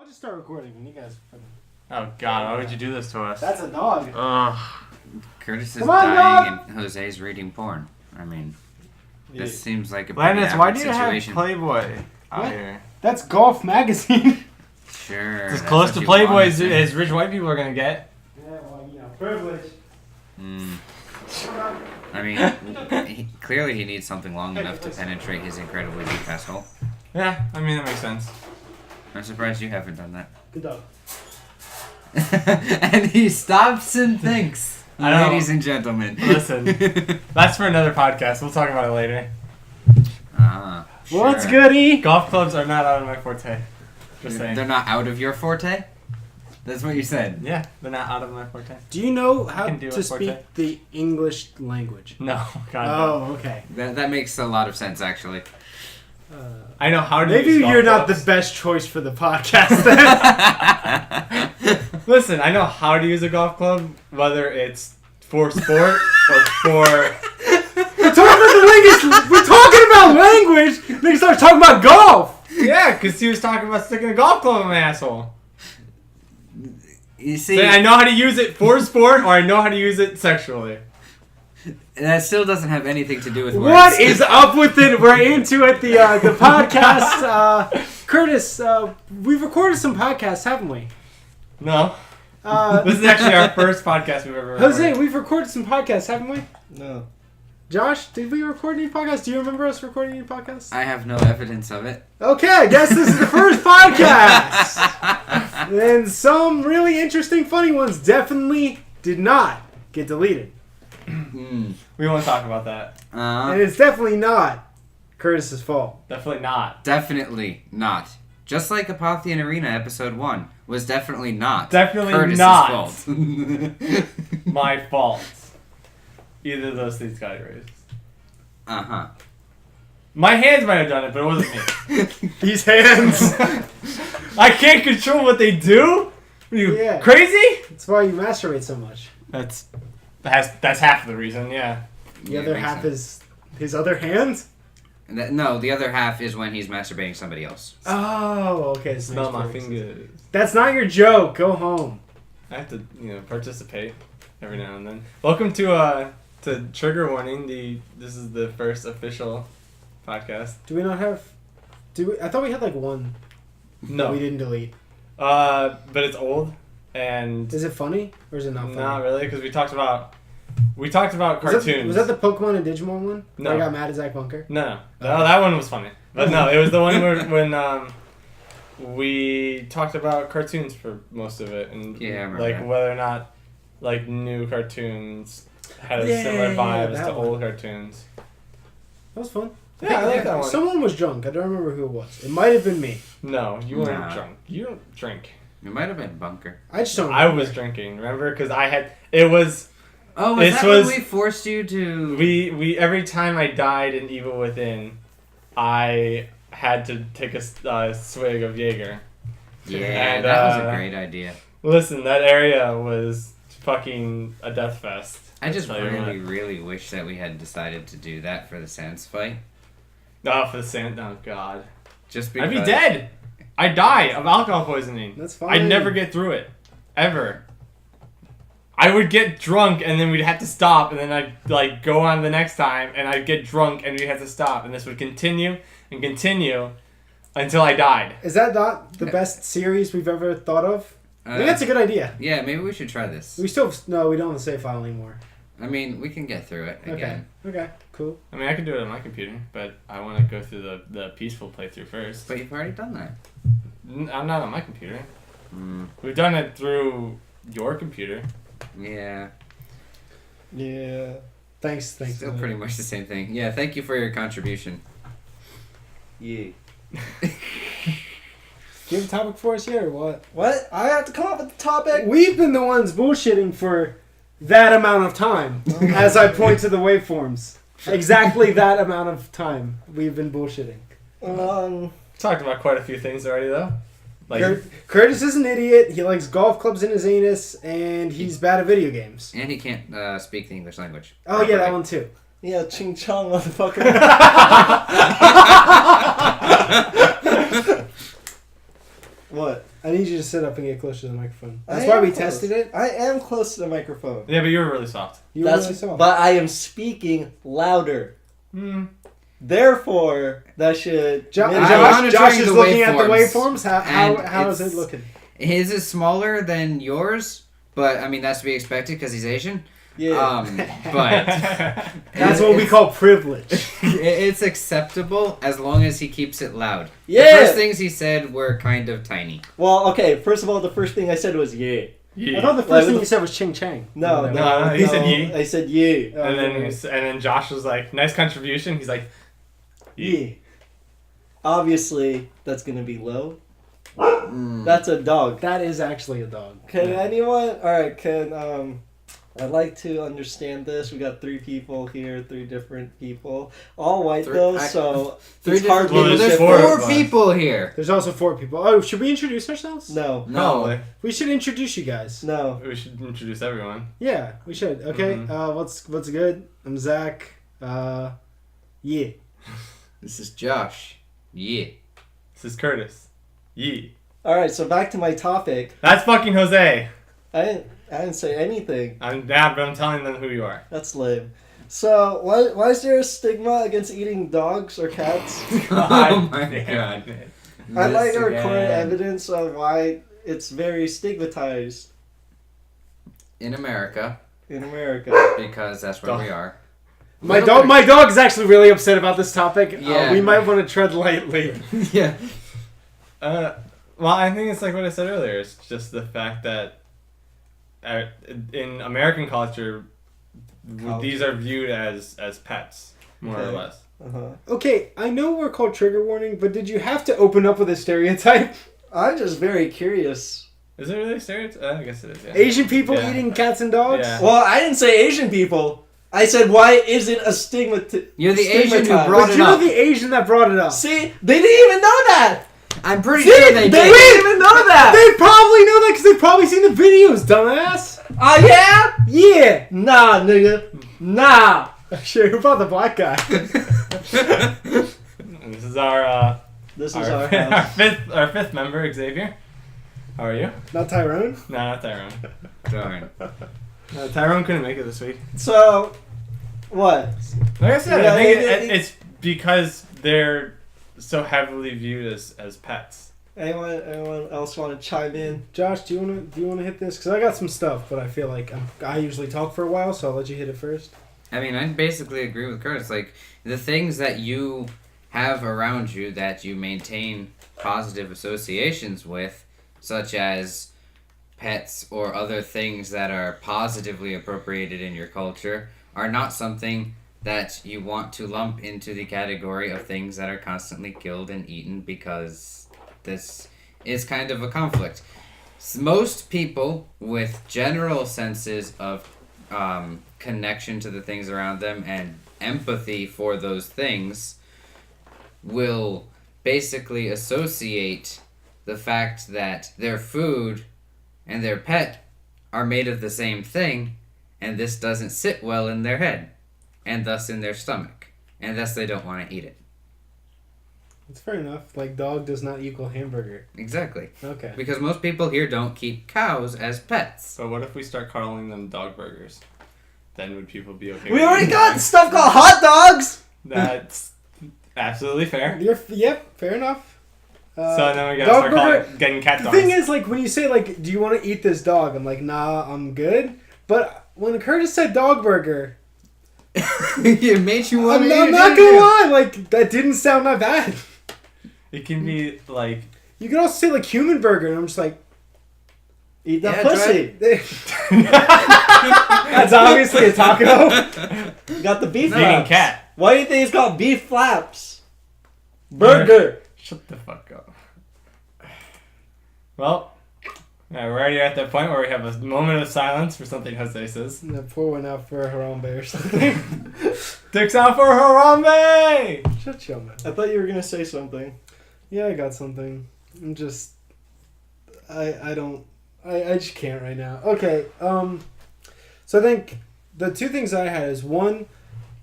I'll just start recording when you guys. Oh God! Why would you do this to us? That's a dog. Curtis is Come on, dying dog! and Jose's reading porn. I mean, this seems like a pretty Landis, why do average you have situation. Playboy out What? here? That's Golf Magazine. Sure. It's as that's close what to you Playboy want as, to see. as rich white people are gonna get. Yeah, well, privilege. I mean, clearly he needs something long enough to penetrate his incredibly deep asshole. Yeah, I mean that makes sense. I'm surprised you haven't done that. Good dog. And he stops and thinks. I know. Ladies and gentlemen. Listen, that's for another podcast. We'll talk about it later. Sure. What's goody? Golf clubs are not out of my forte. Just saying. They're not out of your forte? That's what you said. Yeah, they're not out of my forte. Do you know how can do to a speak forte. the English language? No, God. Oh, okay. That makes a lot of sense, actually. I know how to. Maybe use golf you're not the clubs. best choice for the podcast then. Listen, I know how to use a golf club, whether it's for sport or for. We're talking about language. Then you start talking about golf. Yeah, because he was talking about sticking a golf club in my asshole. You see, So I know how to use it for sport, or I know how to use it sexually. that still doesn't have anything to do with words. What is up with it? We're into it. The podcast. Curtis, we've recorded some podcasts, haven't we? No. This is actually our first podcast we've ever recorded. Jose, we've recorded some podcasts, haven't we? No. Josh, did we record any podcasts? Do you remember us recording any podcasts? I have no evidence of it. Okay, I guess this is the first podcast. And some really interesting, funny ones definitely did not get deleted. We won't talk about that. And it's definitely not Curtis's fault. Definitely not. Definitely not. Just like Apotheon Arena episode 1 was definitely not Definitely Curtis's not. fault. My fault. Either of those things got erased. Uh-huh. My hands might have done it, but it wasn't me. These hands. I can't control what they do? Are you Yeah. crazy? That's why you masturbate so much. That's half of the reason, yeah. The Yeah, other makes half sense. is his other hand? No, the other half is when he's masturbating somebody else. Oh, okay. So Smell makes my perfect sense. fingers. That's not your joke. Go home. I have to, participate every now and then. Welcome to Trigger Warning. This is the first official podcast. Do we not have... I thought we had like one No. that we didn't delete. But it's old and Is it funny? Or is it not funny? not really, because we talked about cartoons. Was that the Pokemon and Digimon one? No. Where I got mad at Zach Bunker? No, that one was funny. But no, it was the one when we talked about cartoons for most of it, and Yeah, I remember like that. whether or not like new cartoons had a Yeah, similar yeah, vibe as that to one. old cartoons. That was fun. Yeah, I like that one. Someone was drunk. I don't remember who it was. It might have been me. No, you weren't Nah. drunk. You don't drink. It might have been Bunker. I just don't I remember. was drinking. Remember, because it was. Oh, This is that was- when we forced you to... We every time I died in Evil Within, I had to take a swig of Jaeger. Yeah, And, that was a great idea. Listen, that area was fucking a death fest. I just Tell you really, really wish that we had decided to do that for the Sans fight. Oh, for the sand. Oh God, Just because... I'd be dead. I die of alcohol poisoning. That's fine. I'd never get through it, ever. I would get drunk and then we'd have to stop, and then I'd go on the next time, and I'd get drunk and we'd have to stop, and this would continue and continue until I died. Is that not the best series we've ever thought of? I think that's a good idea. Yeah, maybe we should try this. We still... No, we don't have the save file anymore. I mean, we can get through it again. Okay, cool. I mean, I can do it on my computer, but I want to go through the peaceful playthrough first. But you've already done that. I'm not on my computer. Mm, We've done it through your computer. yeah. Yeah. Thanks. Still pretty much the same thing. Yeah, thank you for your contribution. Yeah. Do you have a topic for us here or what? What? I have to come up with the topic? We've been the ones bullshitting for that amount of time, as I point to the waveforms. Exactly that amount of time we've been bullshitting. Talked about quite a few things already, though. Like, Curtis is an idiot, he likes golf clubs in his anus, and he's bad at video games. And he can't speak the English language. Oh yeah, that one too. Yeah, ching chong, motherfucker. I What? I need you to sit up and get closer to the microphone. That's I why am we close. tested it. I am close to the microphone. Yeah, but you were really soft. You were That's really soft. but I am speaking louder. Hmm. Therefore, that should. Jo- I'm Josh monitoring is the looking at the waveforms, waveforms. How and is it it's- looking? His is smaller than yours, but I mean that's to be expected because he's Asian. Yeah. But That's what we call privilege. it's acceptable as long as he keeps it loud. Yeah. The first things he said were kind of tiny. Well, okay. First of all, the first thing I said was yeah. I thought the Like, first thing the- you said was ching chang. No, No, he said ye. I said yeah. Oh, And okay. then Josh was like, "Nice contribution." He's like, Yeah. Obviously, that's gonna be low. Mm. That's a dog. That is actually a dog. Can Yeah. anyone? All right. I'd like to understand this. We got 3 people here, 3 different people, all white Three- though. I- So 3 it's hard different Well, people. there's There's four four of us. people here. There's also 4 people. Oh, should we introduce ourselves? No, No. "Probably We should introduce you guys. no. we should introduce everyone." Yeah, we should. Okay. Mhm. What's good? I'm Zach. Yeah. This is Josh. Yeah. This is Curtis. Yee. All right. So back to my topic. That's fucking Jose. I didn't say anything. I'm but I'm telling them who you are. That's lame. So why is there a stigma against eating dogs or cats? Oh my god. I'd like to This record again. evidence of why it's very stigmatized In America, in America. because that's where we are. My dog is actually really upset about this topic. Yeah. We might want to tread lightly. Yeah. Well, I think it's like what I said earlier. It's just the fact that in American culture, these are viewed as pets, more or Okay. less. Uh-huh. Okay, I know we're called trigger warning, but did you have to open up with a stereotype? I'm just very curious. Is it really a stereotype? I guess it is. Yeah. Asian people Yeah. eating cats and dogs? Yeah. Well, I didn't say Asian people. I said why is it a stigma? You're the Asian who stigmatized? brought But it you're up. the Asian that brought it up. See, they didn't even know that. I'm pretty See, sure they they did. didn't even know that. They probably know that because they've probably seen the videos, dumbass. Oh yeah? Yeah. Nah, nigga. Nah. Shit, who brought the black guy? And this is our This is our our house. fifth member, Xavier. How are you? Not Tyrone? No, not Tyrone. Darn. Tyrone couldn't make it this week. So, what? Like I said, Yeah, I think they- it's because they're so heavily viewed as pets. Anyone else want to chime in? Josh, do you wanna hit this? Because I got some stuff, but I feel like I usually talk for a while, so I'll let you hit it first. I mean, I basically agree with Curtis. Like, the things that you have around you that you maintain positive associations with, such as pets or other things that are positively appropriated in your culture, are not something that you want to lump into the category of things that are constantly killed and eaten, because this is kind of a conflict. Most people with general senses of connection to the things around them and empathy for those things will basically associate the fact that their food and their pet are made of the same thing, and this doesn't sit well in their head, and thus in their stomach, and thus they don't want to eat it. It's fair enough. Like, dog does not equal hamburger. Exactly. Okay. Because most people here don't keep cows as pets. But what if we start calling them dog burgers? Then would people be okay? We with already eating got dogs? stuff called hot dogs. That's absolutely fair. Yep, fair enough. So then we gotta dog start burger- getting cat The dogs. thing is, like, when you say, like, do you want to eat this dog? I'm like, nah, I'm good. But when Curtis said dog burger, It made you want I'm, to eat I'm it, not didn't gonna you? lie, like, that didn't sound that bad. it can be like You can also say, like, human burger, and I'm just like, Eat that Yeah, pussy. that's obviously a taco. You got the beef eating flaps. cat. Why do you think it's called beef flaps? Burger. Shut the fuck up. Well, yeah, we're already at that point where we have a moment of silence for something Jose says. And that poor went out for a Harambe or something. Dicks out for Harambe! Shut your mouth. I thought you were gonna say something. Yeah, I got something. I'm just... I just can't right now. Okay, so I think the two things I had is one,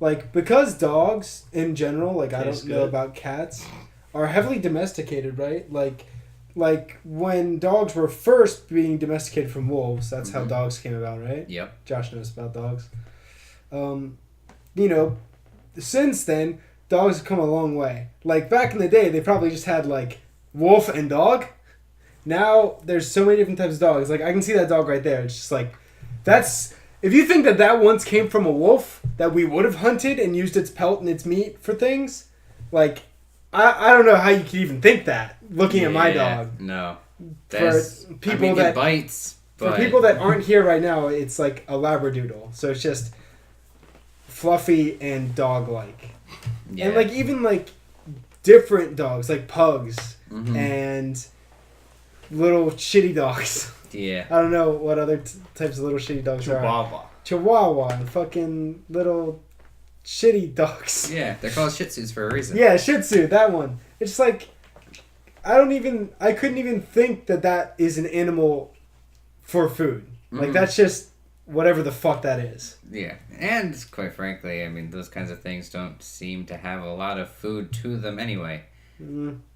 like, because dogs in general, like, I Tastes don't know good. about cats, are heavily domesticated, right? Like, like when dogs were first being domesticated from wolves, that's how Mhm. dogs came about, right? Yep. Josh knows about dogs. You know, since then, dogs have come a long way. Like back in the day, they probably just had like wolf and dog. Now there's so many different types of dogs. Like I can see that dog right there. It's just like that's if you think that that once came from a wolf that we would have hunted and used its pelt and its meat for things, like I don't know how you could even think that looking at my Yeah, dog. No. For That's, people it that bites. for But people that aren't here right now, it's like a labradoodle. So it's just fluffy and dog-like. yeah. And like even like different dogs like pugs Mhm. and little shitty dogs. yeah. I don't know what other types of little shitty dogs are. Chihuahua. Chihuahua and fucking little shitty dogs. Yeah, they're called Shih Tzus for a reason. Yeah, Shih Tzu, that one. It's like I couldn't even think that that is an animal for food. Like Mhm. that's just whatever the fuck that is. Yeah, and quite frankly, I mean, those kinds of things don't seem to have a lot of food to them anyway.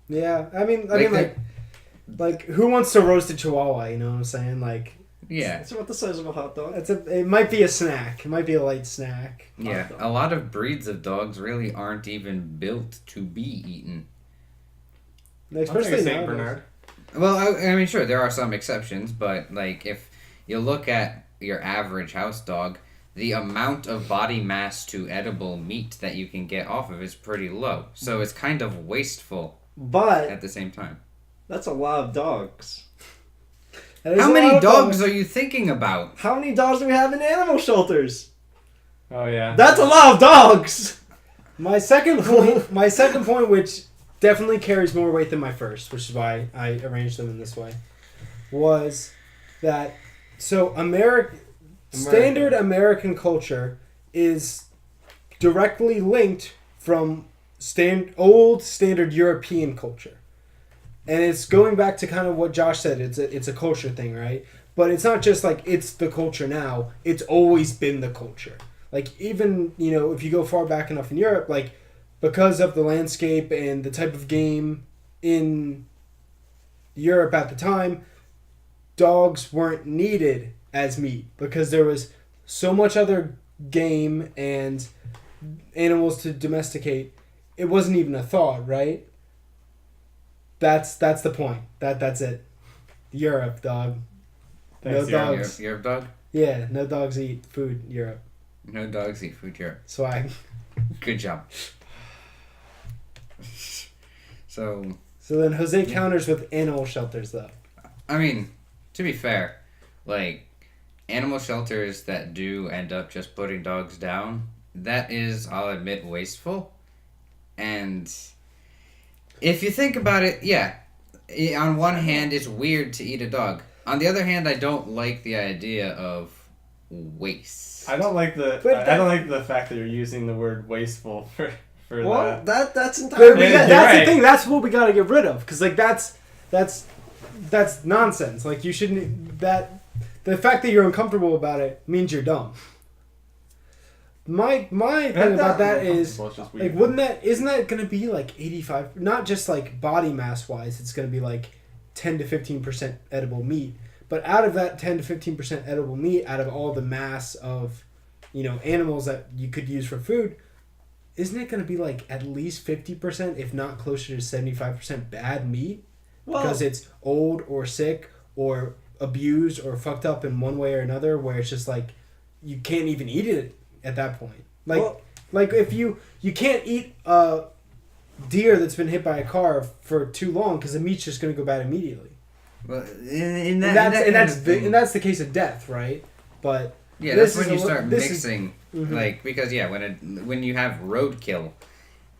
Yeah, I mean, Like like who wants to roast a Chihuahua? You know what I'm saying? Like, Yeah, It's about the size of a hot dog. it might be a snack. It might be a light snack. yeah. A lot of breeds of dogs really aren't even built to be eaten. Especially Saint nowadays. Bernard. Well, I mean, sure, there are some exceptions, but like if you look at your average house dog, the amount of body mass to edible meat that you can get off of is pretty low. So it's kind of wasteful But at the same time. that's a lot of dogs. That is How a lot many of dogs are you thinking about? How many dogs do we have in animal shelters? Oh yeah. That's a lot of dogs. My second point, which definitely carries more weight than my first, which is why I arranged them in this way, was that standard American culture is directly linked from old standard European culture. And it's going back to kind of what Josh said. It's a culture thing, right? But it's not just like it's the culture now. It's always been the culture. Like even, if you go far back enough in Europe, like because of the landscape and the type of game in Europe at the time, dogs weren't needed as meat because there was so much other game and animals to domesticate. It wasn't even a thought, right? That's the point. That's it. Europe, dog. Thanks, No Europe. dogs. Your dog? Yeah, no dogs eat food. Europe. No dogs eat food here. Swag. Good job. So, So then Jose counters with animal shelters, though. I mean, to be fair, like, animal shelters that do end up just putting dogs down, that is, I'll admit, wasteful. And if you think about it, yeah, on one hand, it's weird to eat a dog. On the other hand, I don't like the idea of waste. I don't like the fact that you're using the word wasteful for Well, that. that's But entirely. Yeah, that's you're the right. thing. That's what we gotta get rid of. Because like that's nonsense. Like you shouldn't. The fact that you're uncomfortable about it means you're dumb. My thing about that is Well, it's just like weird. isn't that gonna be like 85? Not just like body mass wise. It's gonna be like 10 to 15% edible meat. But out of that 10 to 15% edible meat, out of all the mass of animals that you could use for food, isn't it going to be like at least 50%, if not closer to 75% bad meat? Because it's old or sick or abused or fucked up in one way or another, where it's just like you can't even eat it at that point. Like if you can't eat a deer that's been hit by a car for too long because the meat's just going to go bad immediately. Well, And that's the case of death, right? But yeah, this that's when is you a start this is- mixing, Mhm. like, because yeah, when you have roadkill,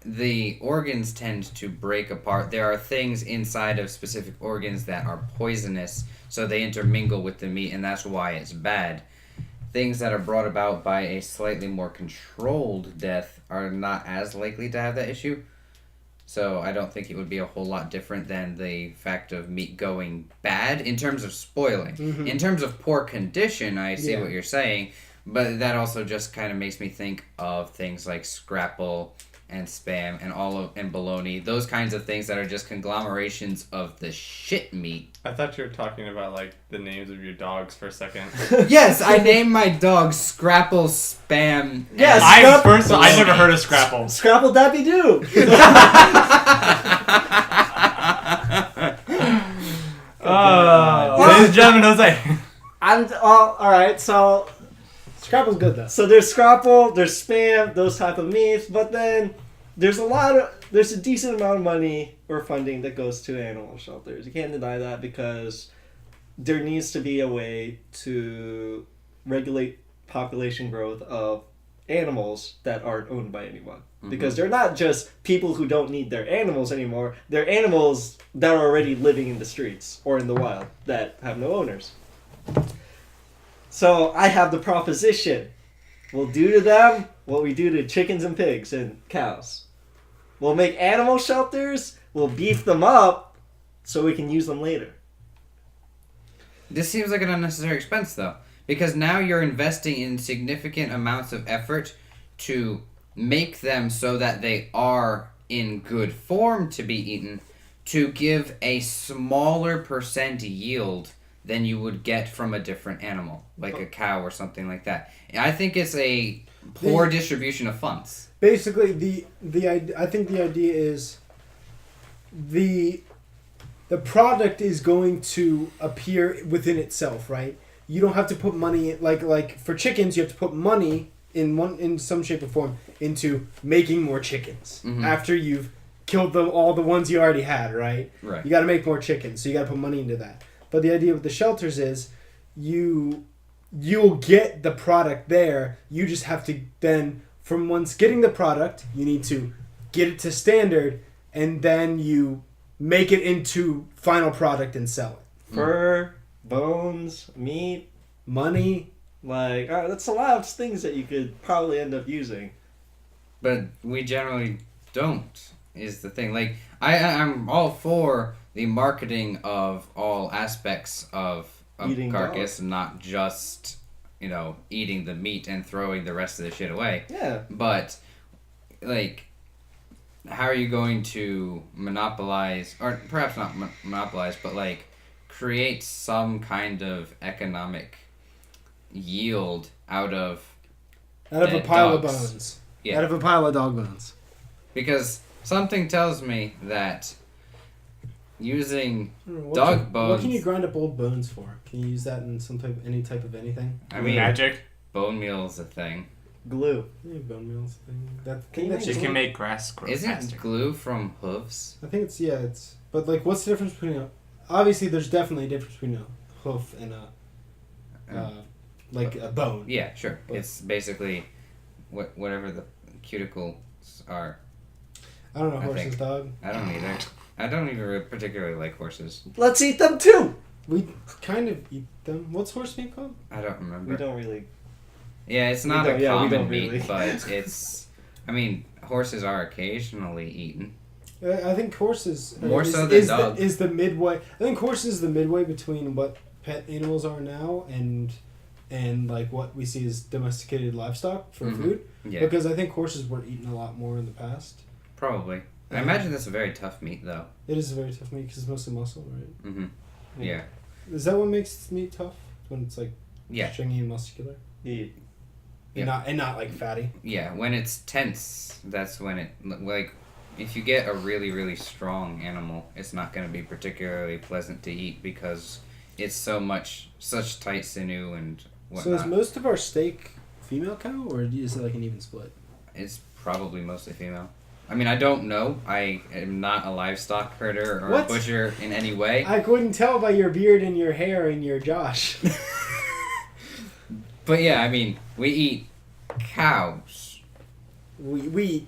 the organs tend to break apart. There are things inside of specific organs that are poisonous, so they intermingle with the meat, and that's why it's bad. Things that are brought about by a slightly more controlled death are not as likely to have that issue. So I don't think it would be a whole lot different than the fact of meat going bad in terms of spoiling. Mhm. In terms of poor condition, I see Yeah. what you're saying, but that also just kind of makes me think of things like Scrapple and Spam and bologna, those kinds of things that are just conglomerations of the shit meat. I thought you were talking about like the names of your dogs for a second. Yes, I named my dog Scrapple, Spam. Yes. I never heard of Scrapple. Scrapple Dappy Doo. Ladies and gentlemen, Jose. All right. So Scrapple's good though. there's Scrapple, there's Spam, those type of meats, but then there's a decent amount of money or funding that goes to animal shelters. You can't deny that because there needs to be a way to regulate population growth of animals that aren't owned by anyone. Because they're not just people who don't need their animals anymore. They're animals that are already living in the streets or in the wild that have no owners. So I have the proposition. We'll do to them what we do to chickens and pigs and cows. We'll make animal shelters. We'll beef them up so we can use them later. This seems like an unnecessary expense, though, because now you're investing in significant amounts of effort to make them so that they are in good form to be eaten, to give a smaller percent yield than you would get from a different animal, like a cow or something like that. I think it's a poor distribution of funds. Basically, I think the idea is the product is going to appear within itself, right? You don't have to put money like for chickens. You have to put money in some shape or form into making more chickens after you've killed all the ones you already had, right? Right. You got to make more chickens, so you got to put money into that. But the idea with the shelters is you'll get the product there. You just have to then, from once getting the product, you need to get it to standard, and then you make it into final product and sell it. Fur, bones, meat, Money. like that's a lot of things that you could probably end up using. But we generally don't, is the thing. Like, I'm all for the marketing of all aspects of Eating carcass, not just, eating the meat and throwing the rest of the shit away. Yeah. But, like, how are you going to monopolize, or perhaps not monopolize, but, like, create some kind of economic yield out of Out of a pile dogs. of bones. Yeah. Out of a pile of dog bones. Because something tells me that using What dog can, bones. What can you grind up old bones for? Can you use that in any type of anything? I mean, Magic. bone meal is a thing. Glue. Yeah, bone meal's thing. Can you that's You just- can make grass grow Isn't faster. glue from hooves? I think it's. But like, what's the difference between a? Obviously, there's definitely a difference between a hoof and like a bone. Yeah, sure. But- It's basically whatever the cuticles are. I don't know, I horses, think. dog. I don't either. I don't even particularly like horses. Let's eat them too. We kind of eat them. What's horse meat called? I don't remember. We don't really. Yeah, it's we not don't- a yeah, we common don't meat, really. but it's. I mean, horses are occasionally eaten. I think horses More so than is dog. is the midway. I think horses is the midway between what pet animals are now and like what we see as domesticated livestock for Mhm. food. Yeah, Because I think horses were eaten a lot more in the past. probably. I Yeah. imagine that's a very tough meat, though. It is a very tough meat because it's mostly muscle, right? Mm-hmm. Yeah. Is that what makes meat tough? When it's like Yeah. stringy and muscular, Eat. Yeah. and not like fatty. Yeah, when it's tense, that's when it, like, if you get a really, really strong animal, it's not going to be particularly pleasant to eat because it's such tight sinew and So is whatnot. most of our steak female cow, or is it like an even split? It's probably mostly female. I mean, I don't know. I am not a livestock herder or What? a butcher in any way. I couldn't tell by your beard and your hair and your Josh. But yeah, I mean, we eat cows. we eat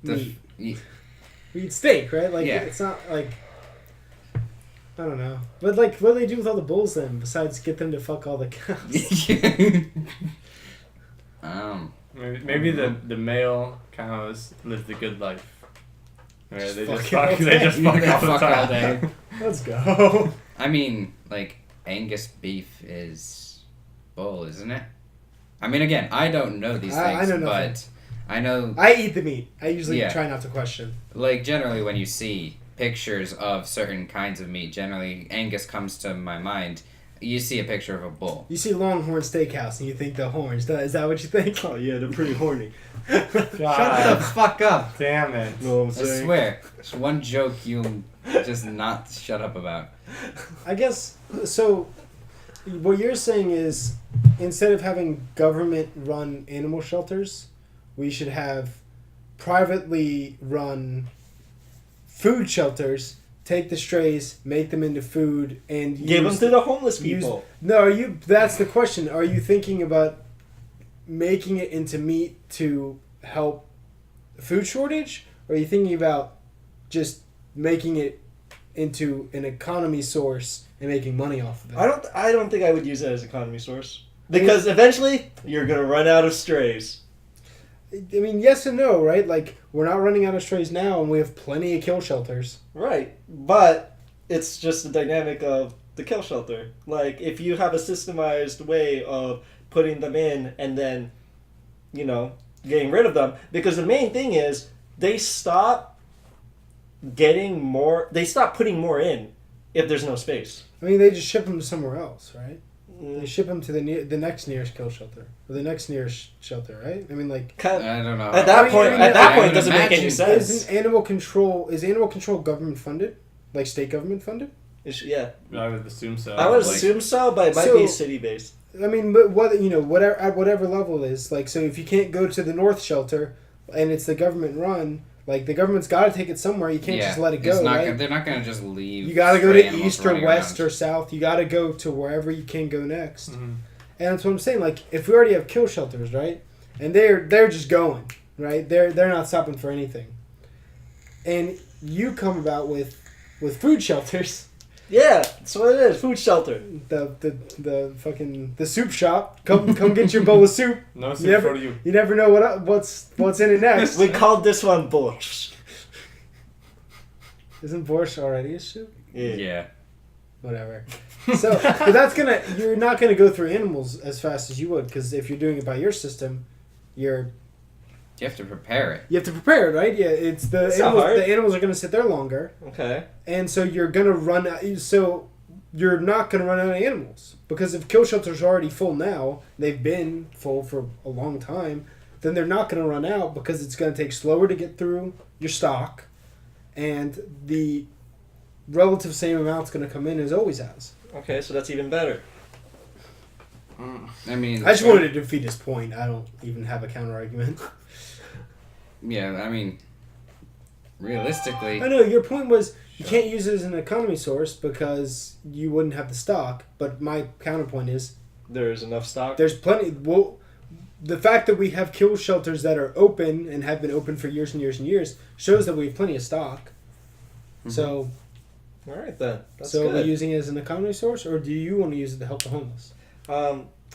The meat. f- We eat steak, right? Like Yeah. it's not like I don't know. But like what do they do with all the bulls then besides get them to fuck all the cows? Maybe the male cows live the good life. Where they just Fuck all fuck. They day. just fuck They all the fuck all time. day. Let's go. I mean, like, Angus beef is bull, isn't it? I mean, again, I don't know these I things, know nothing. but I know, I eat the meat. I usually Yeah. try not to question. like, generally when you see pictures of certain kinds of meat, generally Angus comes to my mind. You see a picture of a bull. You see Longhorn Steakhouse and you think the horns. Is that what you think? Oh yeah, they're pretty horny. Shut the fuck up! Damn it. Know what I'm I saying? swear. It's one joke you'll just not shut up about. I guess so. What you're saying is, instead of having government-run animal shelters, we should have privately run food shelters. Take the strays, make them into food, and Give them use to the homeless use- people. No, are you? That's the question. Are you thinking about making it into meat to help the food shortage, or are you thinking about just making it into an economy source and making money off of it? I don't think I would use it as economy source because eventually you're gonna run out of strays. I mean, yes and no, right? Like, we're not running out of strays now, and we have plenty of kill shelters. Right, but it's just the dynamic of the kill shelter. Like, if you have a systemized way of putting them in and then, getting rid of them, because the main thing is they stop putting more in if there's no space. I mean, they just ship them to somewhere else, right? They ship them to the next nearest kill shelter, or the next nearest shelter, right? I mean, like, Kind I don't know. At that I point, mean, at that I point, would it doesn't make any imagine- sense. is animal control government funded, like state government funded? Yeah, I would assume so. I would like- assume so, but it might So- be city based. I mean, but whatever at whatever level it is, like, so if you can't go to the north shelter, and it's the government run, like, the government's got to take it somewhere. You can't just let it it's go, not right? gonna- they're not going to just leave. You got to go stray to animals east or running west around. or south. You got to go to wherever you can go next. Mhm. And that's what I'm saying. Like, if we already have kill shelters, right, and they're just going, right, they're not stopping for anything. And you come about with food shelters, Yeah, that's what it is. Food shelter. the fucking the soup shop. Come get your bowl of soup. No soup Never- for you. You never know what's in it next. We called this one borscht. Isn't borscht already a soup? Yeah. Whatever. So, but you're not gonna go through animals as fast as you would, because if you're doing it by your system, You have to prepare it. you have to prepare it, right? Yeah, it's the It's not animals. hard. The animals are gonna sit there longer, Okay. and so you're gonna run out. So you're not gonna run out of animals, because if kill shelters are already full now, they've been full for a long time. Then they're not gonna run out because it's gonna take slower to get through your stock, and the relative same amount's gonna come in as always has. Okay, so that's even better. I mean, I just wanted to defeat his point. I don't even have a counter argument. Yeah, I mean, realistically, I know your point was you can't use it as an economy source because you wouldn't have the stock. But my counterpoint is There's enough stock. there's plenty. Well, the fact that we have kill shelters that are open and have been open for years and years and years shows that we have plenty of stock. So, All right then. That's so are we good. using it as an economy source, or do you want to use it to help the homeless?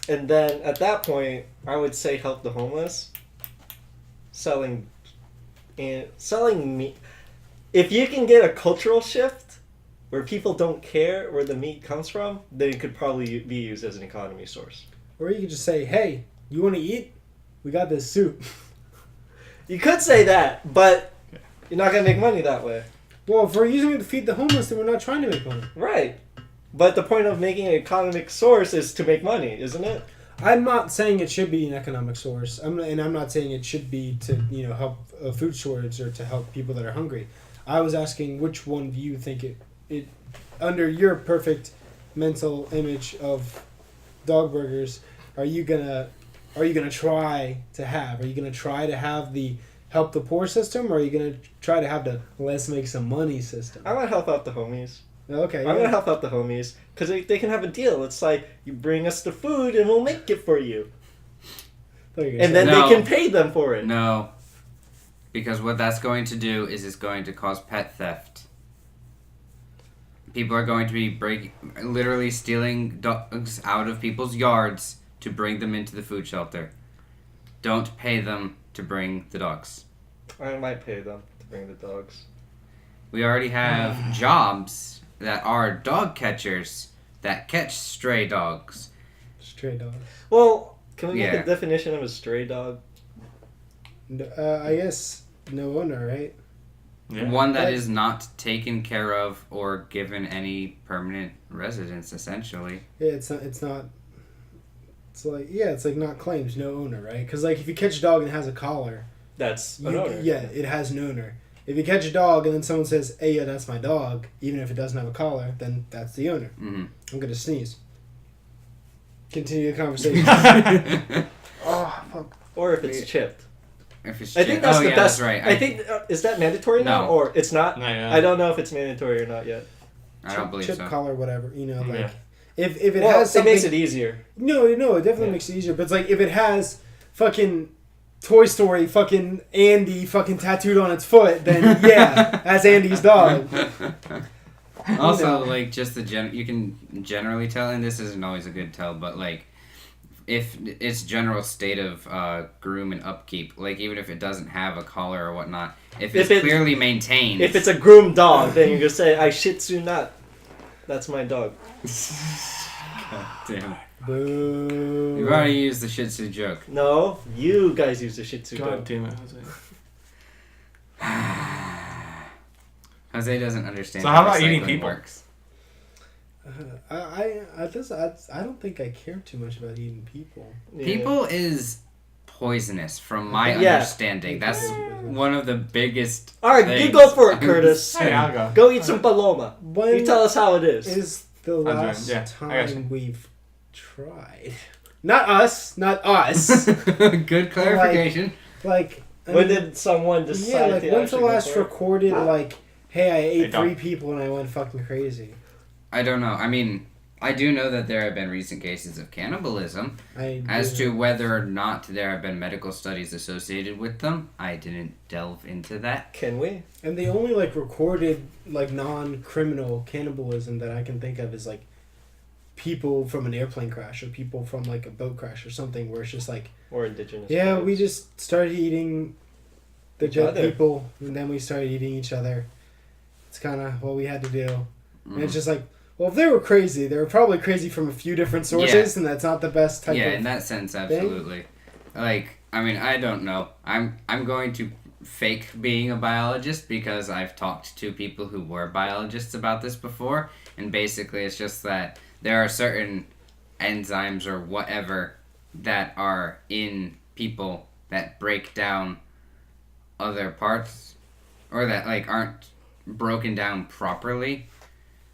And then at that point, I would say help the homeless. Selling meat. If you can get a cultural shift where people don't care where the meat comes from, then it could probably be used as an economy source. Or you could just say, "Hey, you want to eat? We got this soup." You could say that, but you're not gonna make money that way. Well, if we're using it to feed the homeless, then we're not trying to make money. Right. But the point of making an economic source is to make money, isn't it? I'm not saying it should be an economic source. I'm not saying it should be to help a food shortage or to help people that are hungry. I was asking which one do you think it under your perfect mental image of dog burgers are you gonna try to have? Are you gonna try to have the help the poor system, or are you gonna try to have the let's make some money system? I'm gonna help out the homies. Okay, I'm gonna help out the homies because they can have a deal. It's like you bring us the food and we'll make it for you, and then No. they can pay them for it. no. Because what that's going to do is it's going to cause pet theft. People are going to be literally stealing dogs out of people's yards to bring them into the food shelter. Don't pay them to bring the dogs. I might pay them to bring the dogs. We already have jobs that are dog catchers that catch stray dogs. Stray dogs. Well, can we make Yeah. a definition of a stray dog? I guess no owner, right? Yeah. One that But- is not taken care of or given any permanent residence, essentially. Yeah, it's not. It's not. It's like it's like not claimed, no owner, right? Because like if you catch a dog and it has a collar, That's an owner. it has an owner. If you catch a dog and then someone says, "Hey, yeah, that's my dog," even if it doesn't have a collar, then that's the owner. Mm-hmm. I'm gonna sneeze. Continue the conversation. Oh fuck. Or if it's chipped. If it's I think that's the yeah, best. That's right. I think is that mandatory now, No. or it's not? Not yet. I don't know if it's mandatory or not yet. I don't believe chip so. collar, whatever. You know, like Yeah. if it Well, has it something, makes it easier. No, it definitely Yeah. makes it easier. But it's like if it has fucking Toy Story, fucking Andy, fucking tattooed on its foot, then yeah, that's Andy's dog. Also, You know. like, just you can generally tell, and this isn't always a good tell, but like, if its general state of groom and upkeep, like even if it doesn't have a collar or whatnot, if it's clearly maintained. If it's a groomed dog, then you can say, "I Shih Tzu not." That's my dog. God damn. Boo. You've already used the Shih Tzu joke. No, you guys use the Shih Tzu God dog. damn it, Jose. Jose doesn't understand. So how about recycling eating people? Works. I don't think I care too much about eating people. Yeah. People is poisonous, from my Yeah. understanding. That's one of the biggest. All right, you things. go for it, Curtis. Hey, I'll go. Go eat some paloma. When You tell us how it is. is the doing- last yeah, I got you. time we've tried? Not us. Good clarification. Like I When mean, did someone decide yeah, like to when's the actually go last for it? recorded like, hey, I ate don't. 3 people and I went fucking crazy. I don't know. I mean, I do know that there have been recent cases of cannibalism. As to whether or not there have been medical studies associated with them, I didn't delve into that. Can we? And the only like recorded like non-criminal cannibalism that I can think of is like people from an airplane crash or people from like a boat crash or something where it's just like, Or indigenous? yeah, tribes. we just started eating the Each dead other. people and then we started eating each other. It's kind of what we had to do. And it's just like, well, if they were crazy, they were probably crazy from a few different sources, and that's not the best type Yeah, of... in that sense, absolutely. Like, I mean, I don't know. I'm going to fake being a biologist because I've talked to people who were biologists about this before, and basically it's just that there are certain enzymes or whatever that are in people that break down other parts, or that like aren't broken down properly.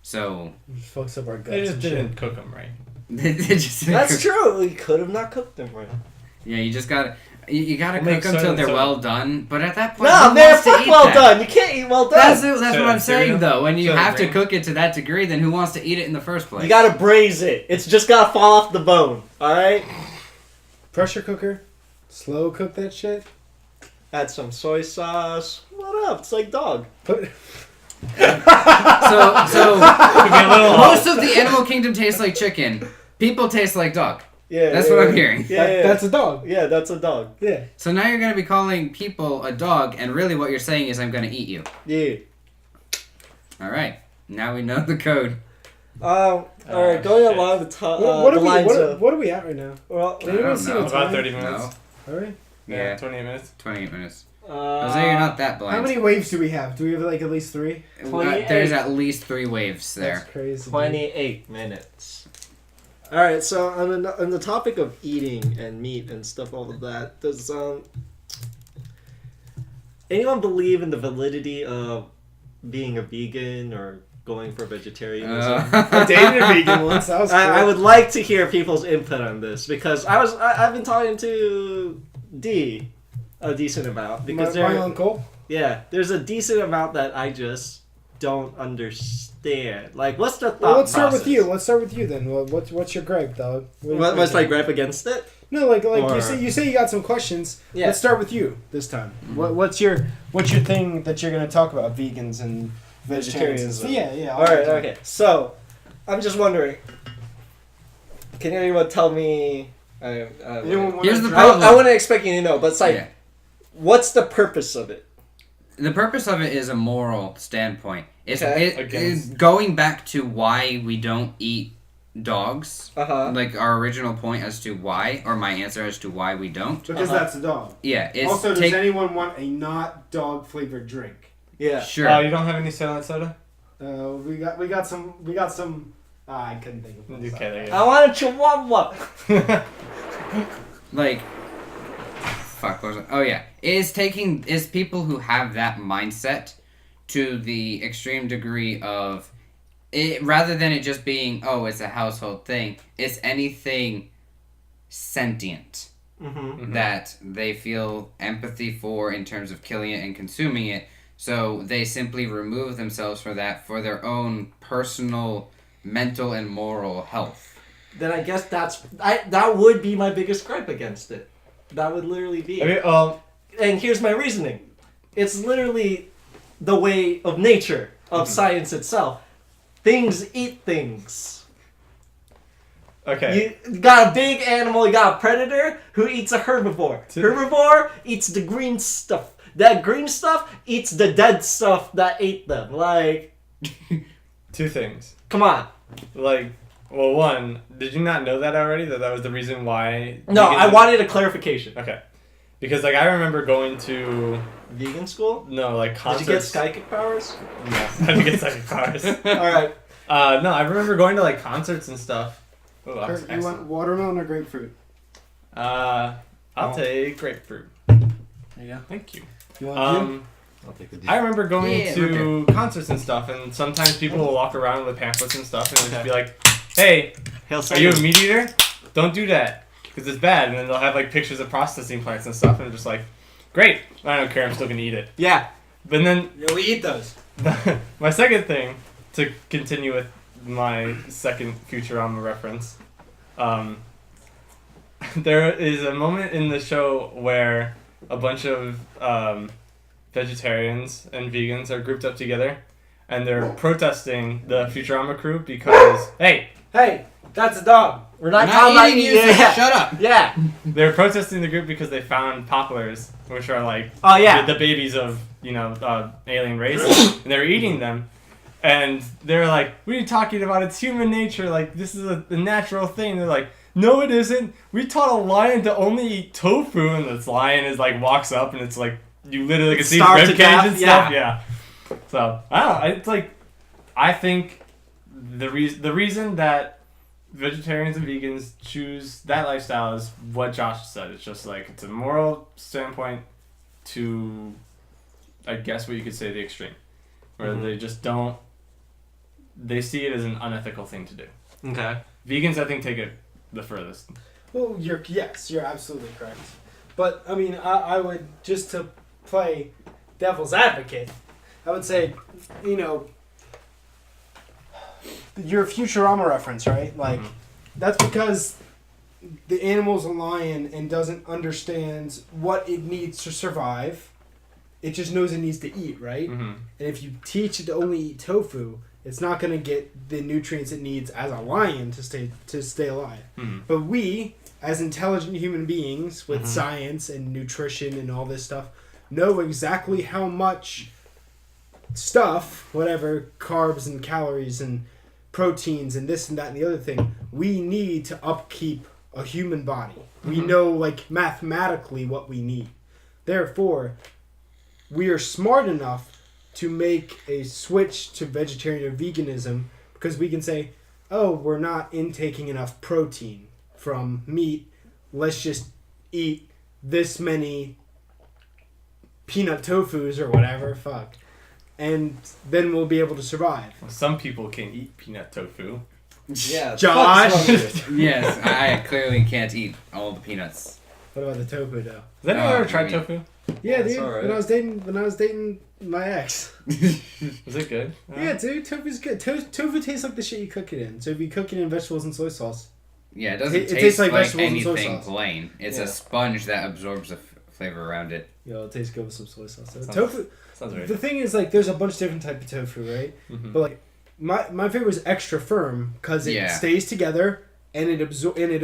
So fucks up our guts. They just and shit. didn't cook them right. they just That's true. We could have not cooked them right. Yeah, you just gotta you gotta We'll make cook them till certain- they're so- well done. But at that point, No, who man, wants to fuck eat well that? done. You can't eat well done. That's what So, I'm saying cereal? though. When you So, have to green? cook it to that degree, then who wants to eat it in the first place? You gotta braise it. It's just gotta fall off the bone. Alright? Pressure cooker. Slow cook that shit. Add some soy sauce. What up? It's like dog. Put... So Could be a little most of the animal kingdom tastes like chicken. People taste like dog. Yeah. That's yeah, what I'm yeah. hearing. Yeah, yeah. That's a dog. Yeah, that's a dog. Yeah. So now you're gonna be calling people a dog, and really what you're saying is I'm gonna eat you. Yeah. All right. Now we know the code. Alright, going shit. along the, What the are we? lines of... What are we at right now? Well, Can anyone see the know. About time? 30 minutes. No. All right. Yeah. 28 minutes. 28 minutes. uh, Jose, you're not that blind. How many waves do we have? Do we have like at least 3? 28. There's at least 3 waves there. That's crazy. dude. 28 minutes. Alright, so on the topic of eating and meat and stuff, all of that, does anyone believe in the validity of being a vegan or going for vegetarianism? I dated a vegan once. That was cool. I would like to hear people's input on this because I've been talking to D a decent amount because my uncle. there's a decent amount that I just don't understand. Like, what's the thought? Well, let's start with process? you. Let's start with you then. What's your gripe, dog? What's my gripe against it? No, like Or- you say you got some questions. Yeah. Let's start with you this time. What's your thing that you're gonna talk about? Vegans and vegetarians. Vegetarianism. Yeah. All right, okay. So, I'm just wondering. Can anyone tell me? Here's the I problem. wasn't expecting you to know, but it's like, Yeah. what's the purpose of it? The purpose of it is a moral standpoint. It's Okay. it is going back to why we don't eat dogs. Uh-huh. Like our original point as to why, or my answer as to why we don't. Because that's a dog. Yeah. It's Also, does anyone want a not dog flavored drink? Yeah. Sure. Oh, you don't have any Silent Soda? We got some. I couldn't think of one. Okay, there you I go. want a chihuahua. Like, fuck, what was it? Oh yeah, is people who have that mindset to the extreme degree of it, rather than it just being, oh, it's a household thing, it's anything sentient that they feel empathy for in terms of killing it and consuming it, so they simply remove themselves from that for their own personal mental and moral health. Then I guess that would be my biggest gripe against it. That would literally be. And here's my reasoning. It's literally the way of nature, of science itself. Things eat things. Okay. You got a big animal, you got a predator who eats a herbivore. Herbivore eats the green stuff. That green stuff eats the dead stuff that ate them. Like, Two things. come on. Like, well, one, did you not know that already? That was the reason why? No, vegans- I wanted a clarification. Okay. Because, like, I remember going to, Vegan school? like, Did concerts. you get psychic powers? No, I didn't get psychic powers. Alright. No, I remember going to, like, concerts and stuff. Oh, that was You want excellent. watermelon or grapefruit? I'll take grapefruit. There you go. Thank you. You want I'll take the I remember going Yeah, to concerts and stuff, and sometimes people will walk around with pamphlets and stuff, and they'll just be like, hey, are you a meat eater? Don't do that, because it's bad. And then they'll have, like, pictures of processing plants and stuff, and I'm just like, great, I don't care, I'm still going to eat it. Yeah. But then, Yeah, we eat those. my second thing, to continue with my second Futurama reference, there is a moment in the show where a bunch of vegetarians and vegans are grouped up together, and they're protesting the Futurama crew because, hey, That's a dog. We're not Not combating eating you. you, so Yeah. shut up. Yeah. they're protesting the group because they found poplars, which are like Oh, yeah. the babies of, alien race, and they're eating them. And they're like, what are you talking about? It's human nature. Like, this is a natural thing. They're like, no, it isn't. We taught a lion to only eat tofu. And this lion is like, walks up and it's like, you literally can see his Starved to rib cage death, and stuff. Yeah. So, I don't know. It's like, I think the reason that vegetarians and vegans choose that lifestyle is what Josh said. It's just like, it's a moral standpoint to, I guess what you could say, the extreme. Where they just don't, they see it as an unethical thing to do. Okay. Vegans, I think, take it the furthest. Well, you're absolutely correct. But I mean, I would, just to play devil's advocate, I would say, your Futurama reference, right? Like, that's because the animal's a lion and doesn't understand what it needs to survive. It just knows it needs to eat, right? Mm-hmm. And if you teach it to only eat tofu, it's not going to get the nutrients it needs as a lion to stay alive. Mm-hmm. But we, as intelligent human beings with science and nutrition and all this stuff, know exactly how much stuff, whatever, carbs and calories and proteins and this and that and the other thing, we need to upkeep a human body. We know, like, mathematically what we need. Therefore, we are smart enough to make a switch to vegetarian or veganism because we can say, oh, we're not intaking enough protein from meat. Let's just eat this many peanut tofus or whatever. Fuck. And then we'll be able to survive. Some people can eat peanut tofu. Yeah. Josh! Yes, I clearly can't eat all the peanuts. What about the tofu, though? Has anyone ever tried maybe. tofu? Yeah, That's dude. all right. When I was dating my ex. Is it good? Yeah, dude, tofu's good. Tofu tastes like the shit you cook it in. So if you cook it in vegetables and soy sauce, Yeah, it doesn't It taste tastes like like vegetables and soy anything sauce. plain. It's Yeah. a sponge that absorbs the flavor around it. it tastes good with some soy sauce. So Sounds- tofu. Sounds right. The thing is, like, there's a bunch of different types of tofu, right? Mhm. But like, my favorite is extra firm because it Yeah. stays together and it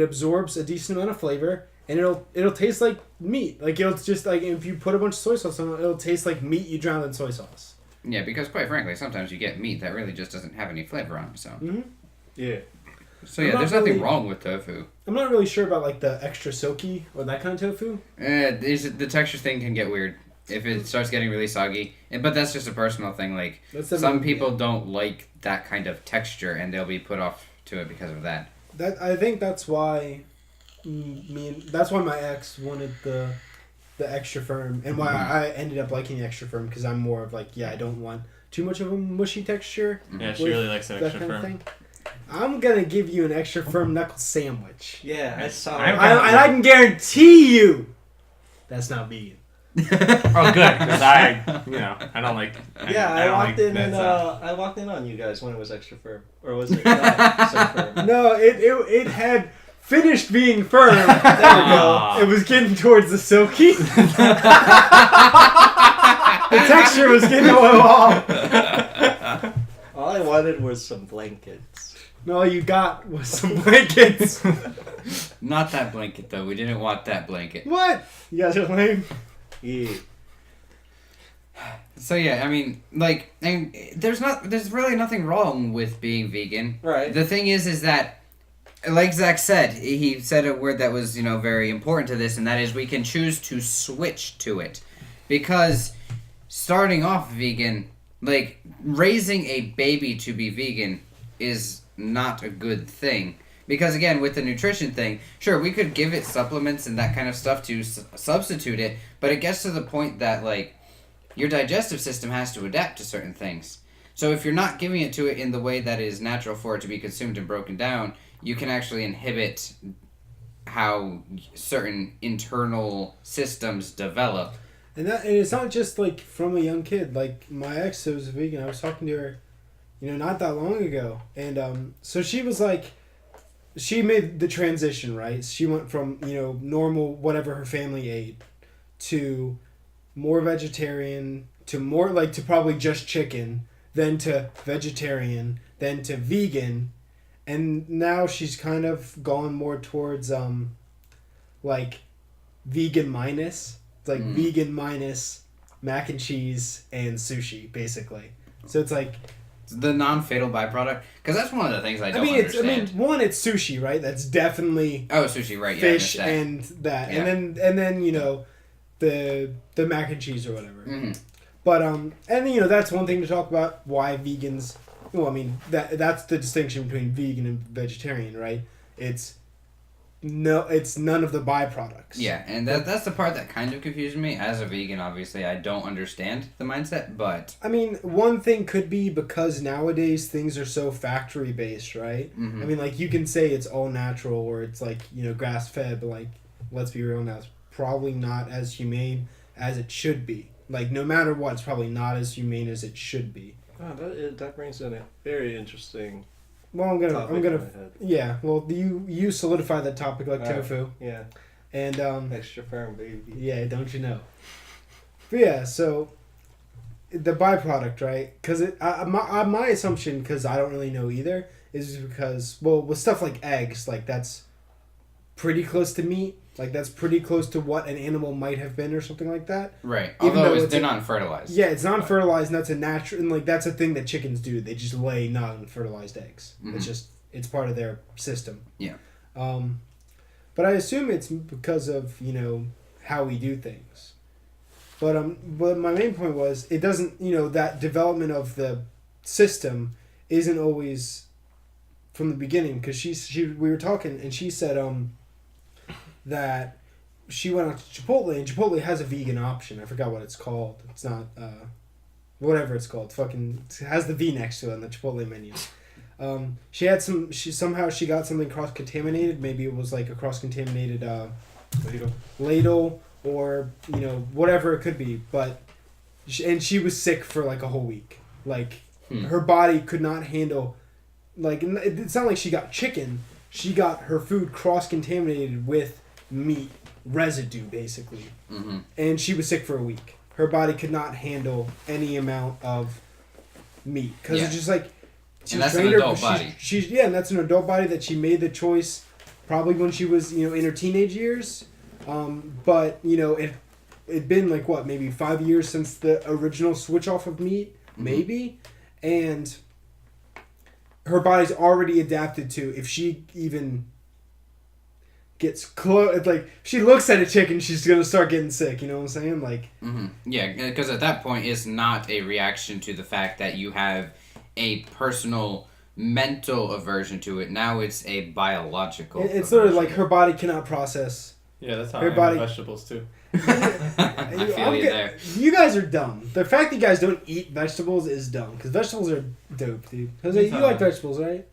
absorbs a decent amount of flavor and it'll taste like meat. Like, it'll just, like, if you put a bunch of soy sauce on it, it'll taste like meat you drowned in soy sauce. Yeah, because quite frankly, sometimes you get meat that really just doesn't have any flavor on it. So Mm-hmm. Yeah. So I'm yeah, not there's nothing really- wrong with tofu. I'm not really sure about like the extra silky or that kind of tofu. The texture thing can get weird if it starts getting really soggy. But that's just a personal thing. Like That's some definitely- people don't like that kind of texture, and they'll be put off to it because of that. That I think that's why that's why my ex wanted the extra firm, and why I ended up liking the extra firm, because I'm more of like, I don't want too much of a mushy texture. Yeah, she with really likes that that extra kind of firm. thing. I'm gonna give you an extra firm knuckle sandwich. Yeah, I saw. I'm- And I can guarantee you that's not vegan. Oh, good, because I don't like. Yeah, I don't walked like in that and stuff. I walked in on you guys when it was extra firm, or was it not so firm? No, it had finished being firm. There we go. Aw. It was getting towards the silky. The texture was getting a little off. All I wanted was some blankets. And all you got was some blankets. Not that blanket though. We didn't want that blanket. What? You guys are lame. Yeah. So yeah, I mean, there's really nothing wrong with being vegan. Right. The thing is that, like Zach said, he said a word that was, very important to this, and that is we can choose to switch to it. Because starting off vegan, like, raising a baby to be vegan is not a good thing. Because, again, with the nutrition thing, sure, we could give it supplements and that kind of stuff to substitute it, but it gets to the point that, like, your digestive system has to adapt to certain things. So if you're not giving it to it in the way that is natural for it to be consumed and broken down, you can actually inhibit how certain internal systems develop. And it's not just like from a young kid. Like my ex was a vegan. I was talking to her, not that long ago, and so she was like, she made the transition, right? She went from normal whatever her family ate to more vegetarian, to more like to probably just chicken, then to vegetarian, then to vegan, and now she's kind of gone more towards like vegan minus. It's like vegan minus mac and cheese and sushi, basically. So it's like The non-fatal byproduct, because that's one of the things I don't it's understand. one, it's sushi, right? That's definitely Oh, sushi, right? Yeah, fish I and that, Yeah. and then the mac and cheese or whatever. Mm-hmm. But and that's one thing to talk about. Why vegans? Well, I mean that's the distinction between vegan and vegetarian, right? It's none of the byproducts. Yeah, and that's the part that kind of confused me. As a vegan, obviously, I don't understand the mindset, but... I mean, one thing could be because nowadays things are so factory based, right? Mhm. I mean, like you can say it's all natural or it's like grass fed, but like let's be real now, it's probably not as humane as it should be. Like no matter what, it's probably not as humane as it should be. Oh, that brings in a very interesting Well, I'm topic in gonna my head. yeah. Well, you solidify that topic like tofu, Yeah, and extra firm, baby. yeah, don't you know? But yeah, so the byproduct, right? Because my assumption, because I don't really know either, is because with stuff like eggs, like that's pretty close to meat. Like that's pretty close to what an animal might have been or something like that. Right. Even Although though it's they're non-fertilized. Yeah, it's non-fertilized, and that's a natural, and like that's a thing that chickens do. They just lay non-fertilized eggs. Mhm. It's part of their system. Yeah. But I assume it's because of how we do things. But my main point was it doesn't that development of the system isn't always from the beginning, because we were talking and she said that she went out to Chipotle, and Chipotle has a vegan option. I forgot what it's called. It's not whatever it's called. It has the V next to it on the Chipotle menu. She got something cross contaminated. Maybe it was like a cross contaminated ladle or whatever it could be. But she was sick for like a whole week. Like her body could not handle. Like it's not like she got chicken. She got her food cross contaminated with meat residue, basically. Mm-hmm. And she was sick for a week. Her body could not handle any amount of meat because it's just like and that's an adult body. And that's an adult body that she made the choice probably when she was in her teenage years. But it'd been like what, maybe 5 years since the original switch off of meat, maybe, and her body's already adapted to. If she even gets close, like she looks at a chicken, she's gonna start getting sick. You know what I'm saying? Like, Yeah, because at that point, it's not a reaction to the fact that you have a personal mental aversion to it. Now it's a biological. it's literally like aversion. her body cannot process. Yeah, that's how Her I am body- with vegetables too. I feel you there. You guys are dumb. The fact that you guys don't eat vegetables is dumb because vegetables are dope, dude. Jose, you like vegetables, right?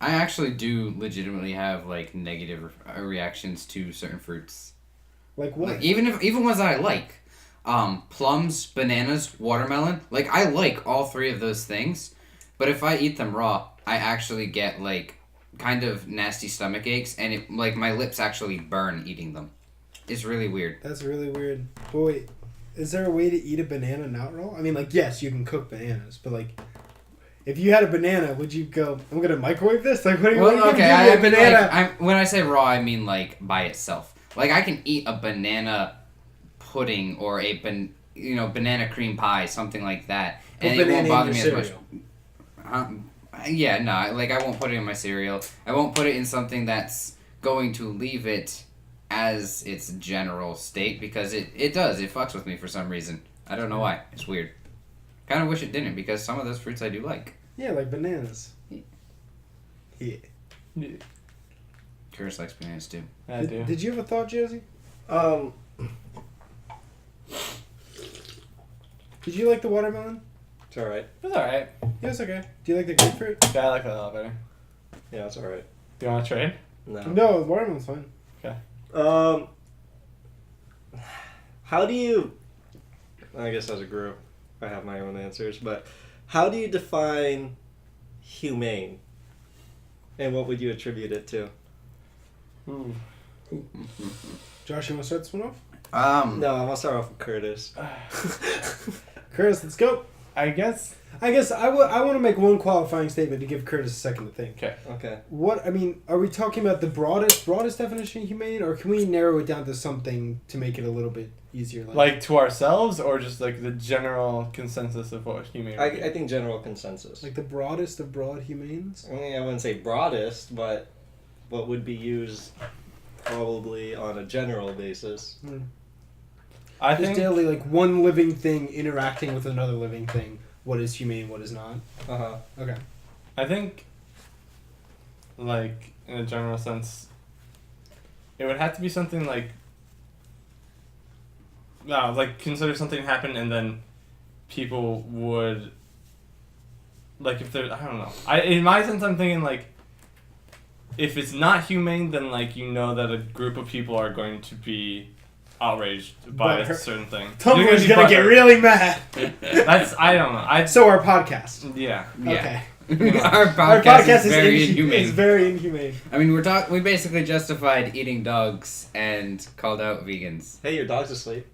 I actually do legitimately have like negative reactions to certain fruits. Like what? Like even ones that I like, plums, bananas, watermelon. Like I like all three of those things, but if I eat them raw, I actually get like kind of nasty stomach aches, and it like my lips actually burn eating them. It's really weird. That's really weird. But wait, is there a way to eat a banana not raw? I mean, like, yes, you can cook bananas, but like, if you had a banana, would you go, I'm gonna microwave this? Like, what do you Well, what do you okay, do with I a mean, banana? like, when I say raw, I mean like by itself. Like I can eat a banana pudding or a banana cream pie, something like that, and Put it won't banana bother in me your as much. Yeah, no, like I won't put it in my cereal. I won't put it in something that's going to leave it as its general state because it fucks with me for some reason. I don't know why. It's weird. Kind of wish it didn't because some of those fruits I do like. Yeah, like bananas. Yeah. Curtis likes bananas too. I do. Did you have a thought, Josie? Did you like the watermelon? It's alright. It's alright. Yeah, it's okay. Do you like the grapefruit? Yeah, I like that a lot better. Yeah, it's alright. Do you want to trade? No. No, the watermelon's fine. How do you... I guess as a group, I have my own answers, but how do you define humane? And what would you attribute it to? Josh, you want to start this one off? No, I'm gonna start off with Curtis. Curtis, let's go. I guess. I want to make one qualifying statement to give Curtis a second to think. Okay. Okay. What, I mean, are we talking about the broadest definition of humane, or can we narrow it down to something to make it a little bit easier? Like to ourselves, or just like the general consensus of what human? I think general consensus. Like the broadest of broad humanes? I mean, I wouldn't say broadest, but what would be used probably on a general basis. I Just think daily, like one living thing interacting with another living thing. What is humane, what is not? Uh-huh. Okay. I think, like, in a general sense, it would have to be something like, no, like, consider something happened and then people would, like, if there, I don't know. In my sense, I'm thinking, like, if it's not humane, then, like, you know that a group of people are going to be outraged by a certain thing. Tumblr's You're gonna get really mad. That's, I don't know. So our podcast. Yeah. Okay. Our podcast is very inhumane. It's very inhumane. I mean, we basically justified eating dogs and called out vegans. Hey, your dog's asleep.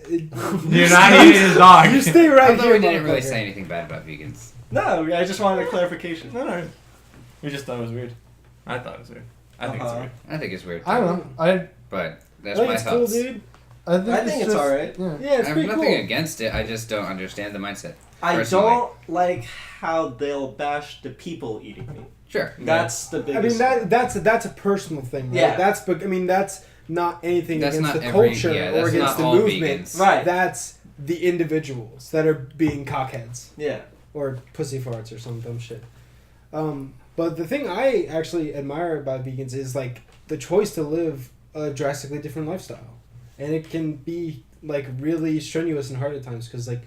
You're not eating a dog. You stay right Although here, we didn't really motherfucker. say anything bad about vegans. No, I just wanted a clarification. No. We just thought it was weird. I thought it was weird. I think it's weird. I think it's weird. I don't know. But that's I think my it's cool, thoughts. dude. I think it's alright. Yeah. Yeah, it's I have pretty nothing cool. against it. I just don't understand the mindset. I Personally. don't like how they'll bash the people eating meat. Sure. That's the I biggest. mean that's a personal thing, right? Yeah. That's not anything That's against not the every- culture yeah, or that's against not the all movement. vegans. Right. That's the individuals that are being cockheads Yeah. or pussy farts or some dumb shit. But the thing I actually admire about vegans is like the choice to live a drastically different lifestyle, and it can be like really strenuous and hard at times because like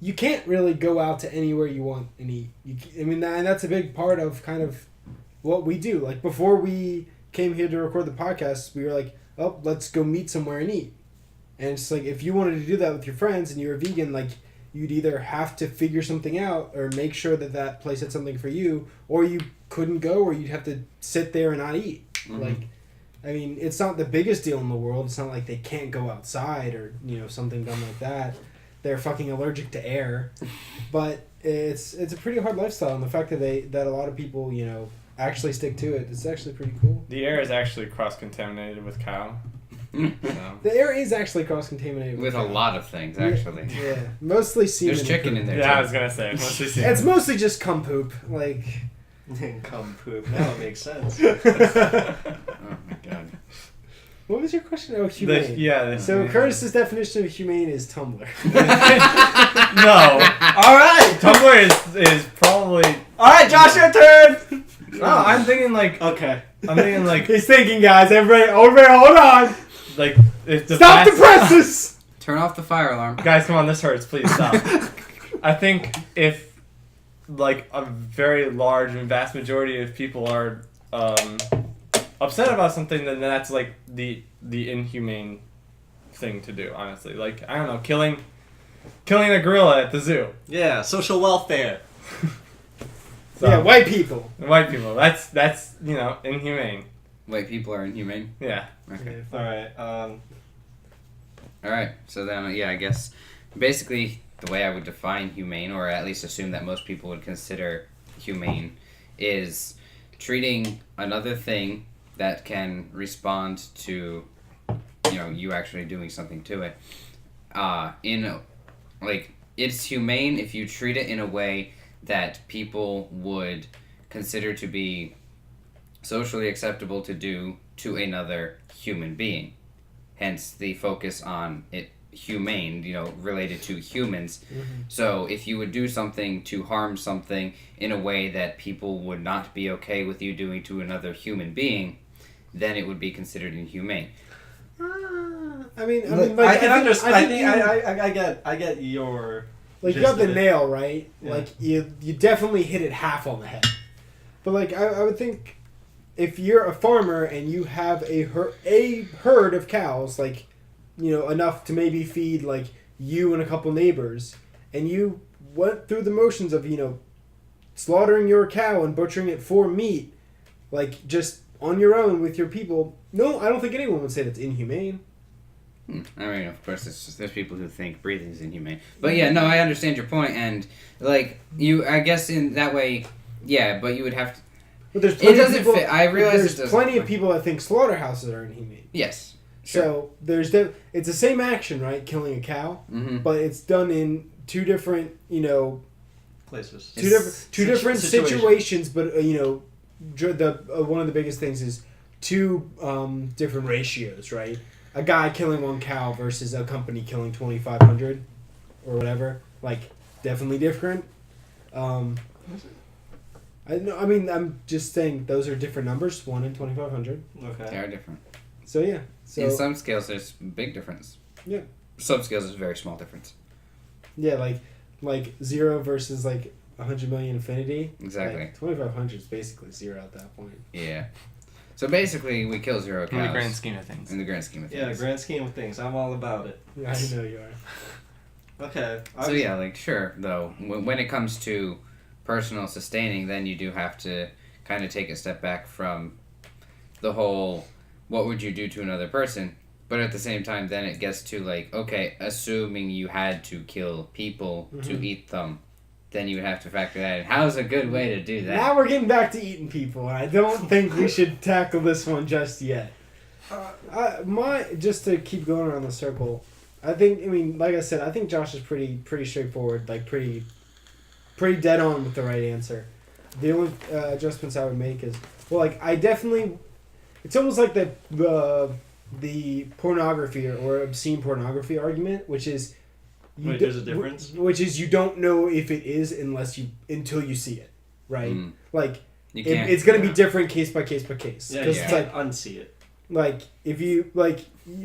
you can't really go out to anywhere you want and eat. And that's a big part of kind of what we do. Like before we came here to record the podcast, we were like, oh, let's go meet somewhere and eat. And it's like if you wanted to do that with your friends and you're a vegan, like you'd either have to figure something out or make sure that place had something for you, or you couldn't go, or you'd have to sit there and not eat. Mm-hmm. Like, I mean, it's not the biggest deal in the world. It's not like they can't go outside or, something dumb like that. They're fucking allergic to air. But it's a pretty hard lifestyle, and the fact that a lot of people, actually stick to it, it's actually pretty cool. The air is actually cross-contaminated with cow. So. The air is actually cross-contaminated With a cow. lot of things, actually. Yeah, mostly semen. There's and chicken poop. in there, Yeah, too. I was gonna say. Mostly semen. It's mostly just cum poop. Like, Cum poop. Now it makes sense. Oh my god. what was your question? Oh, humane. Yeah. So Curtis's definition of humane is Tumblr. No. All right. Tumblr is probably. All right, Josh, your turn. No, I'm thinking like. Okay. I'm thinking like. He's thinking, guys. Everybody, hold on. Like. If the Stop the fast- presses. Turn off the fire alarm. Guys, come on, this hurts. Please stop. I think if, like, a very large and vast majority of people are upset about something, then that's like the inhumane thing to do. Honestly, like I don't know, killing a gorilla at the zoo. Yeah, social welfare. So, Yeah, white people. white people. That's inhumane. White people are inhumane. Yeah. Okay. All right. All right. So then, I guess basically the way I would define humane, or at least assume that most people would consider humane, is treating another thing that can respond to, you actually doing something to it. It's humane if you treat it in a way that people would consider to be socially acceptable to do to another human being. Hence the focus on it humane, related to humans. So if you would do something to harm something in a way that people would not be okay with you doing to another human being, then it would be considered inhumane. I mean, I can understand. I think think I get your. like you gist got the of it. nail right. Yeah. Like you definitely hit it half on the head. But like I would think, if you're a farmer and you have a herd of cows, like enough to maybe feed like you and a couple neighbors, and you went through the motions of slaughtering your cow and butchering it for meat, like just on your own with your people. No, I don't think anyone would say that's inhumane. I mean, of course, there's people who think breathing is inhumane. But yeah, no, I understand your point, and I guess in that way, yeah, but you would have to. But there's It plenty of doesn't people, fit. I realize there's it doesn't plenty of fit. people that think slaughterhouses are inhumane. Yes. Sure. So there's it's the same action, right? Killing a cow, Mm-hmm. but it's done in two different, Places. two different situations. situations. But one of the biggest things is two different ratios, right? A guy killing one cow versus a company killing 2,500 or whatever. Like definitely different. I'm just saying those are different numbers. 1 in 2,500. They Okay. are different. So yeah. So In some scales, there's big difference. Yeah. Some scales, there's very small difference. yeah, like 0 versus like 100 million infinity. Exactly. Like 2,500 is basically 0 at that point. Yeah. So basically, we kill 0 cows. In the grand scheme of things. In the grand scheme of things. Yeah, grand scheme of things. I'm all about it. Yeah, I know you are. Okay. So yeah, sure, though, when it comes to personal sustaining, then you do have to kind of take a step back from the whole, what would you do to another person? But at the same time, then it gets to okay, assuming you had to kill people to eat them, then you would have to factor that in. How's a good way to do that? Now we're getting back to eating people, and I don't think we should tackle this one just yet. Just to keep going around the circle, like I said, I think Josh is pretty straightforward, pretty dead on with the right answer. The only adjustments I would make is, I definitely, it's almost like the pornography or obscene pornography argument, which is, Wait, there's a difference? Which is you don't know if it is until you see it, right? Mm. You can't. It's going to be different case by case by case. Yeah, 'Cause you it's can't unsee it. if you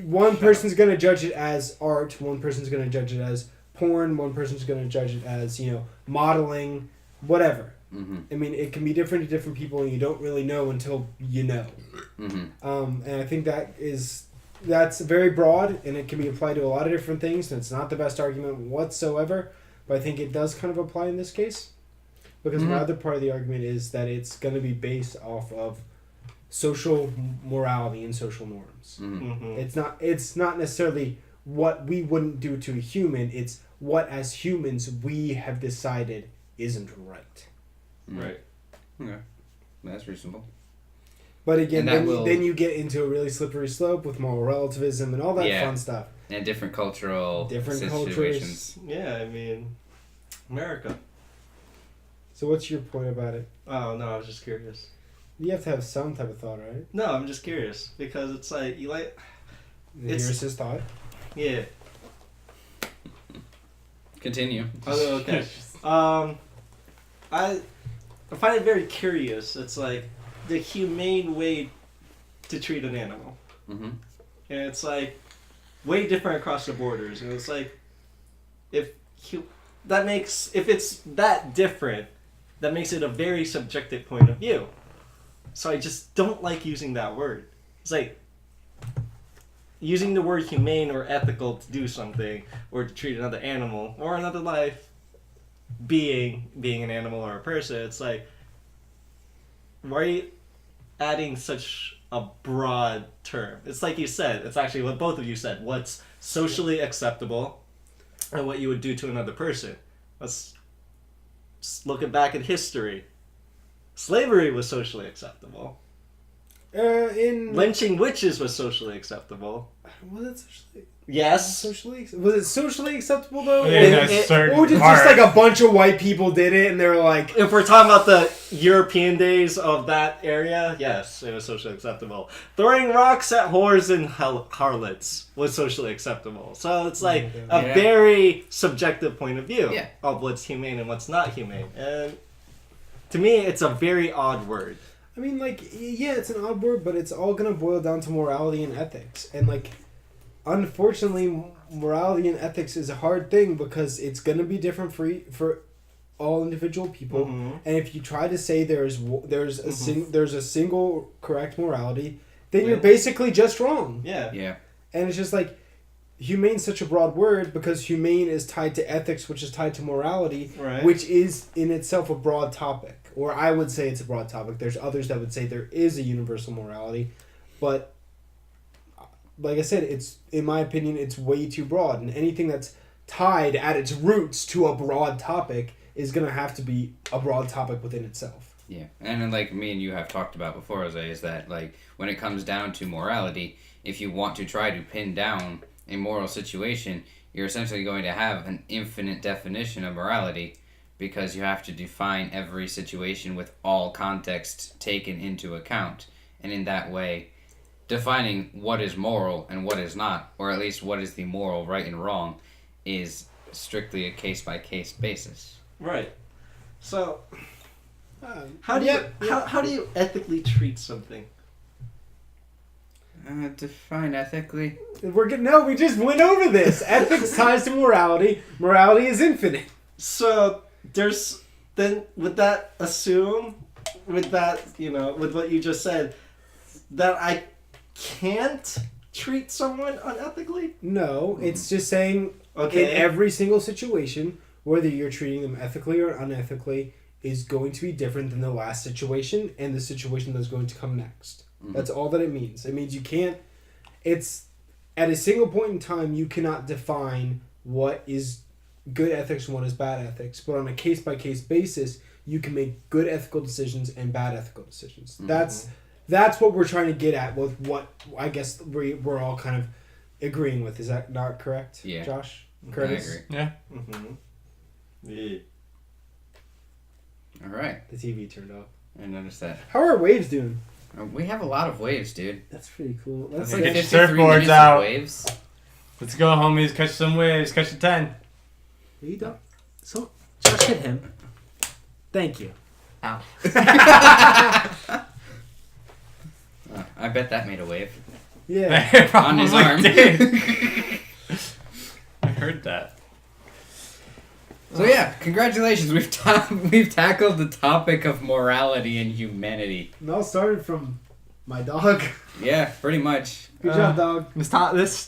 one person's going to judge it as art, one person's going to judge it as porn, one person's going to judge it as modeling, whatever. Mm-hmm. I mean, it can be different to different people, and you don't really know until you know. Mm-hmm. And I think that's very broad, and it can be applied to a lot of different things, and it's not the best argument whatsoever, but I think it does kind of apply in this case. Because my other part of the argument is that it's going to be based off of social morality and social norms. Mm-hmm. Mm-hmm. It's not necessarily what we wouldn't do to a human, it's what as humans we have decided isn't right. Mm-hmm. Right. Okay. That's reasonable. But again, And that then, will- then you get into a really slippery slope with moral relativism and all that Yeah. fun stuff. And different cultural Different situations. cultures. Yeah, I mean, America. So what's your point about it? Oh no, I was just curious. You have to have some type of thought, right? No, I'm just curious because it's like you like, Here's his thought. yeah. Continue. Oh, okay. I find it very curious. It's like the humane way to treat an animal, Mm-hmm. and it's like way different across the borders. And it's like if it's that different, that makes it a very subjective point of view. So I just don't like using that word. It's like using the word humane or ethical to do something or to treat another animal or another life being an animal or a person. It's like, why are you adding such a broad term? It's like you said, it's actually what both of you said, what's socially acceptable and what you would do to another person. Let's just looking back at history. Slavery was socially acceptable. Lynching witches was socially acceptable. Was it socially? Yes. Was it socially acceptable though? Or just like a bunch of white people did it and they were like, If we're talking about the European days of that area, yes, it was socially acceptable. Throwing rocks at whores and harlots was socially acceptable. So it's like a Yeah. very subjective point of view Yeah. of what's humane and what's not humane. And to me, it's a very odd word. I mean, like, yeah, it's an odd word, but it's all gonna boil down to morality and ethics. And like, unfortunately, morality and ethics is a hard thing because it's gonna be different for all individual people. Mhm. And if you try to say there's a single correct morality, then you're Yeah. basically just wrong. Yeah. Yeah. And it's just like, humane's such a broad word because humane is tied to ethics, which is tied to morality, Right. which is in itself a broad topic. Or I would say it's a broad topic. There's others that would say there is a universal morality, but like I said, it's, in my opinion, it's way too broad. And anything that's tied at its roots to a broad topic is going to have to be a broad topic within itself. Yeah, and then, like me and you have talked about before, Jose, is that like when it comes down to morality, if you want to try to pin down a moral situation, you're essentially going to have an infinite definition of morality because you have to define every situation with all context taken into account, and in that way, defining what is moral and what is not, or at least what is the moral right and wrong, is strictly a case-by-case basis. Right. So, how do you ethically treat something? Define ethically? We just went over this. Ethics ties to morality. Morality is infinite. So would that assume, with that, with what you just said, that I can't treat someone unethically? No, it's just saying Okay. in every single situation, whether you're treating them ethically or unethically, is going to be different than the last situation and the situation that's going to come next. Mm-hmm. That's all that it means. It means you can't, it's, at a single point in time, you cannot define what is good ethics and what is bad ethics. But on a case-by-case basis, you can make good ethical decisions and bad ethical decisions. Mm-hmm. That's what we're trying to get at with what I guess we're all kind of agreeing with. Is that not correct, Yeah. Josh? I Curtis? agree. Yeah. Mm-hmm. Yeah. All right, The TV turned off. I noticed that. How are our waves doing? We have a lot of waves, dude. That's pretty cool. That's That's Okay, like get 53 your surfboards minutes of out. waves. Let's go, homies. Catch some waves. Catch the 10. You don't. So Josh hit him. Thank you. Ow. I bet that made a wave. Yeah. On his arm. I heard that. So yeah, congratulations. We've tackled the topic of morality and humanity. It all started from my dog. Yeah, pretty much. Good job, dog. This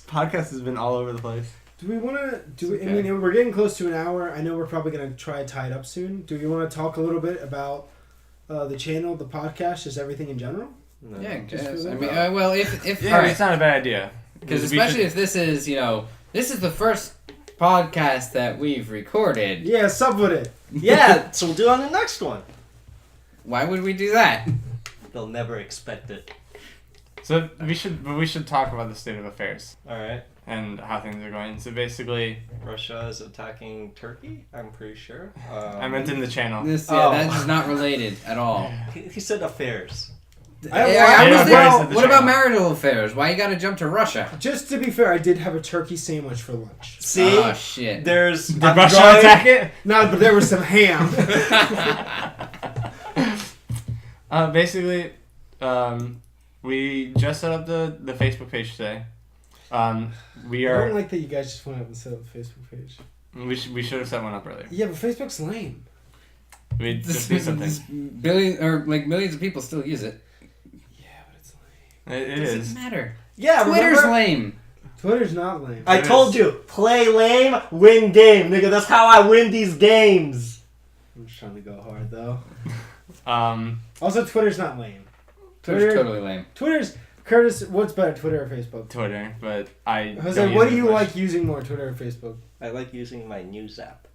podcast has been all over the place. Do we want to do? It's I okay. mean, we're getting close to an hour. I know we're probably gonna try to tie it up soon. Do we want to talk a little bit about the channel, the podcast, just everything in general? No. Yeah, I just guess. for I the- mean, well, if Yeah, all right, it's not a bad idea. because especially if this is this is the first podcast that we've recorded. Yeah, sub with it. Yeah, so we'll do it on the next one. Why would we do that? they'll never expect it. So we should talk about the state of affairs All right. and how things are going. So basically, Russia is attacking Turkey. I'm pretty sure. I meant in the channel. That is not related at all. He said affairs. What about marital affairs? Why you gotta jump to Russia? Just to be fair, I did have a turkey sandwich for lunch. See, Oh shit. there's Did Russia attack it? No, but there was some ham. Basically, we just set up the Facebook page today. We I are. don't like that you guys just went up and set up a Facebook page. We should have set one up earlier. Yeah, but Facebook's lame. We just need something. Millions of people still use it. Yeah, but it's lame. It Doesn't is. matter. yeah. Twitter's remember? lame. Twitter's not lame. I It told is. you, play lame, win game, nigga. That's how I win these games. I'm just trying to go hard though. Um, Also, Twitter's not lame. Twitter's totally lame. Twitter's Curtis. What's better, Twitter or Facebook? Twitter, but I. Jose, don't what use do it you much. like using more, Twitter or Facebook? I like using my news app.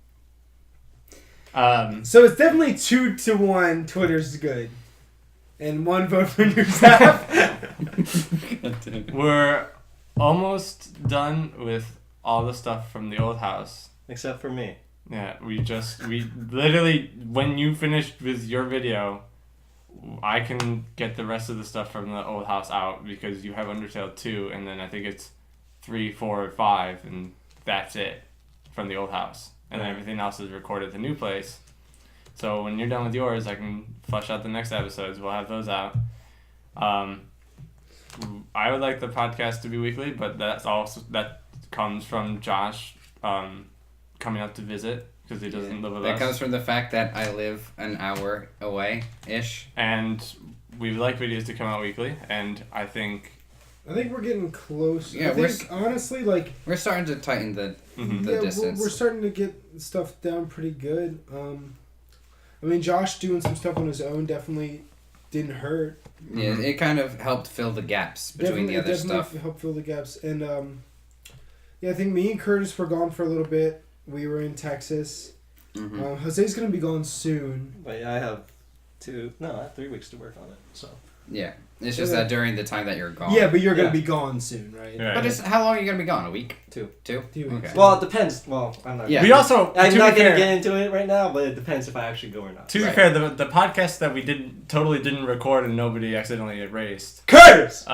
So it's definitely 2-1. Twitter's good, and 1 vote for news app. We're almost done with all the stuff from the old house. Except for me. Yeah, we literally, when you finished with your video, I can get the rest of the stuff from the old house out because you have Undertale 2, and then I think it's 3, 4, 5, and that's it from the old house. And then everything else is recorded at the new place. So when you're done with yours, I can flush out the next episodes. We'll have those out. I would like the podcast to be weekly, but that comes from Josh coming up to visit because he doesn't live with That us. comes from the fact that I live an hour away ish. And we would like videos to come out weekly, and I think I think we're getting close. Yeah, I think honestly, like We're starting to tighten the yeah, distance. we're starting to get stuff down pretty good. I mean, Josh doing some stuff on his own definitely didn't hurt. Yeah, it kind of helped fill the gaps between the other stuff. Helped fill the gaps, and yeah, I think me and Curtis were gone for a little bit. We were in Texas. Mhm. Jose's gonna be gone soon. But yeah, I have 3 weeks to work on it. So Yeah, it's just that during the time that you're gone. Yeah, but you're gonna Yeah. be gone soon, right? Right. But how long are you gonna be gone? A week? 2. 2? 2 weeks. Okay. Well, it depends. Well, I'm not. Yeah. we also I'm to not be gonna fair- get into it right now, but it depends if I actually go or not. To be Right. fair, the podcast that we totally didn't record and nobody accidentally erased, Curtis.